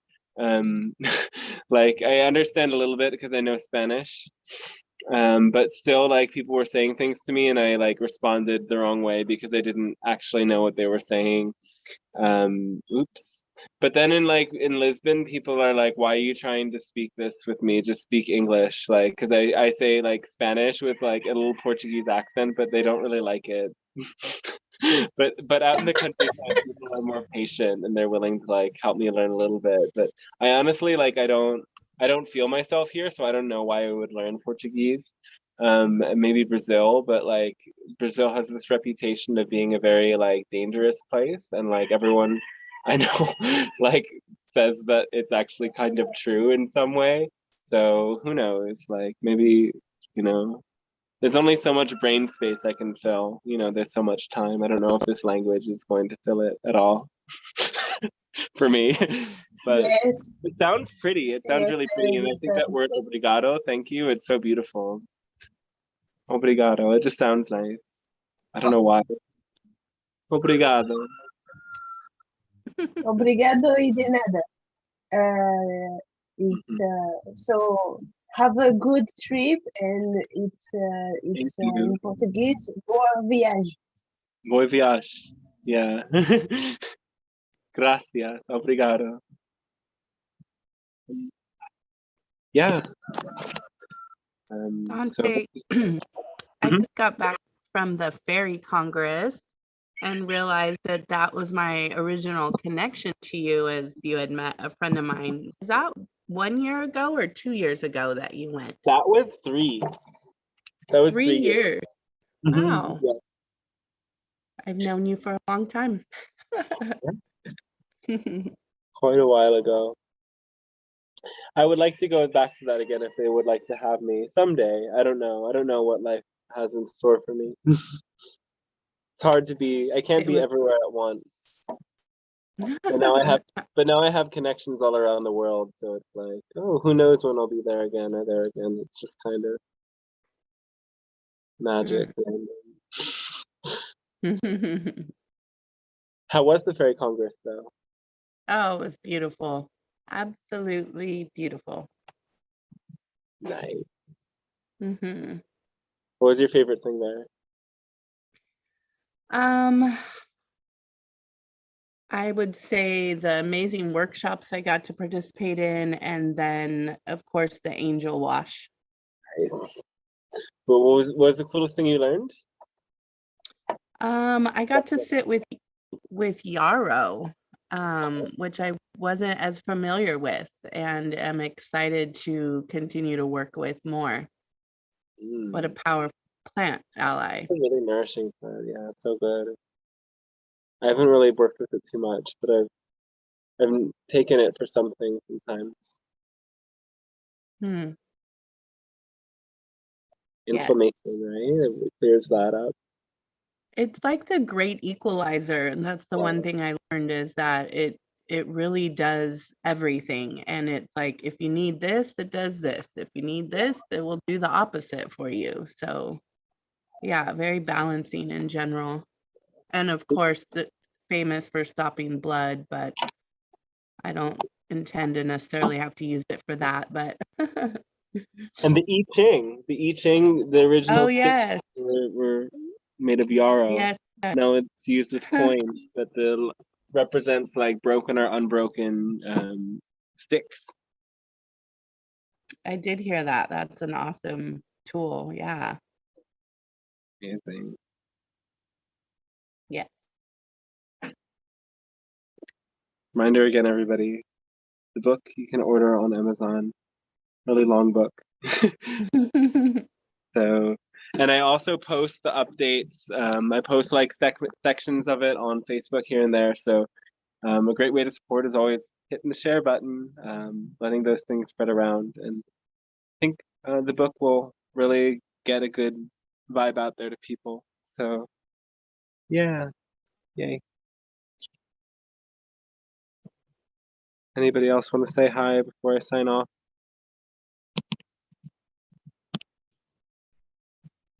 Like I understand a little bit because I know Spanish. But still, like people were saying things to me, and I like responded the wrong way because I didn't actually know what they were saying. Oops. But then in Lisbon, people are like, why are you trying to speak this with me? Just speak English. Like, because I say like Spanish with like a little Portuguese accent, but they don't really like it. but out in the countryside, people are more patient and they're willing to like help me learn a little bit. But I honestly like I don't feel myself here, so I don't know why I would learn Portuguese. And maybe Brazil, but like Brazil has this reputation of being a very like dangerous place, and like everyone I know like says that it's actually kind of true in some way. So who knows? Like maybe, you know, there's only so much brain space I can fill. You know, there's so much time. I don't know if this language is going to fill it at all for me. But Yes, it sounds pretty. It sounds yes, really I pretty. And I think that understand. word obrigado, thank you, it's so beautiful. Obrigado. It just sounds nice. I don't know why. Obrigado. Obrigado e de nada. It's so have a good trip, and it's Thank you. in Portuguese boa viagem. Boa viagem. Yeah. Gracias. Obrigado. Yeah. So Dante. I just got back from the Fairy Congress and realized that that was my original connection to you, as you had met a friend of mine. Is that 1 year ago or 2 years ago that you went? that was 3. That was 3 3 years. years. Wow. Yeah. I've known you for a long time. Quite a while ago. I would like to go back to that again if they would like to have me someday. I don't know. I don't know what life has in store for me. It's hard to be. I can't be everywhere at once. And now I have connections all around the world. So it's like, oh, who knows when I'll be there again or there again. It's just kind of magic. How was the Fairy Congress though? Oh, it was beautiful. Absolutely beautiful. Nice. Mm-hmm. What was your favorite thing there? I would say the amazing workshops I got to participate in, and then of course the angel wash. Nice. What was the coolest thing you learned? I got to sit with Yarrow, which I wasn't as familiar with, and am excited to continue to work with more. What a powerful plant ally. It's a really nourishing plant. Yeah, it's so good. I haven't really worked with it too much, but I've taken it for something sometimes. Inflammation, right? It clears that up. It's like the great equalizer, and that's the one thing I learned, is that it really does everything. And it's like, if you need this, it does this. If you need this, it will do the opposite for you. So yeah, very balancing in general. And of course, the famous for stopping blood, but I don't intend to necessarily have to use it for that. But And the I Ching, the original Oh, sticks yes. were made of yarrow. Yes. Now it's used with coins, but the represents like broken or unbroken sticks. I did hear that. That's an awesome tool. Yeah. Amazing. Yes. Reminder again, everybody. The book you can order on Amazon. Really long book. So, and I also post the updates. I post like sections of it on Facebook here and there. So a great way to support is always hitting the share button, letting those things spread around. And I think the book will really get a good vibe out there to people. So yeah, yay. Anybody else want to say hi before I sign off?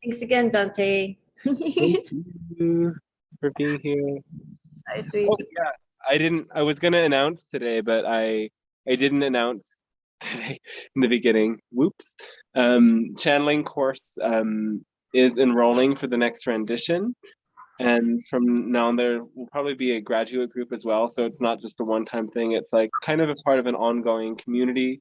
Thanks again, Dante. Thank you for being here. Hi, sweetie. Oh yeah, I was gonna announce today, but I didn't announce today in the beginning. Whoops. Channeling course is enrolling for the next rendition. And from now on, there will probably be a graduate group as well. So it's not just a one-time thing. It's like kind of a part of an ongoing community.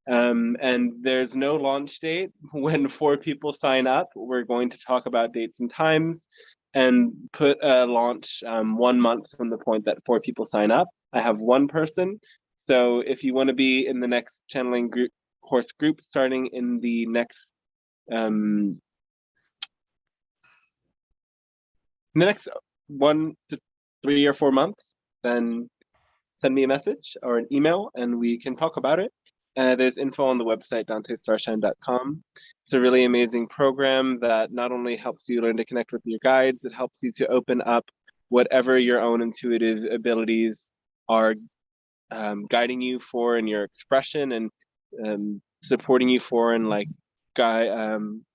And there's no launch date. When 4 people sign up, we're going to talk about dates and times and put a launch 1 month from the point that 4 people sign up. I have 1 person. So if you want to be in the next channeling course group starting in the next in the next 1 to 3 or 4 months, then send me a message or an email and we can talk about it. There's info on the website, dantestarshine.com. It's a really amazing program that not only helps you learn to connect with your guides, it helps you to open up whatever your own intuitive abilities are guiding you for in your expression and supporting you for and like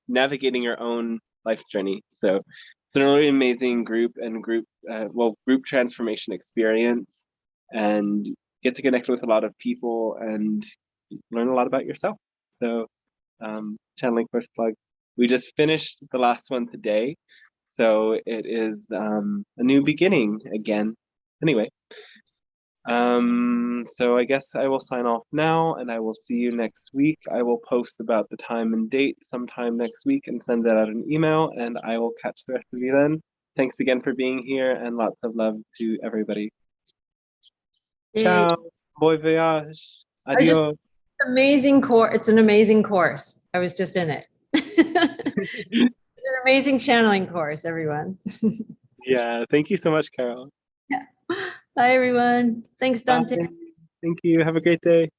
navigating your own life's journey. So it's a really amazing group transformation experience, and get to connect with a lot of people and learn a lot about yourself. So channeling first plug. We just finished the last one today, so it is a new beginning again. Anyway, so I guess I will sign off now and I will see you next week. I will post about the time and date sometime next week and send that out an email, and I will catch the rest of you then. Thanks again for being here and lots of love to everybody. Ciao. Bon voyage. Adios. Amazing course. It's an amazing course. I was just in it. It's an amazing channeling course, everyone. Yeah, thank you so much, Carol. Yeah. Bye, everyone. Thanks, Dante. Bye. Thank you. Have a great day.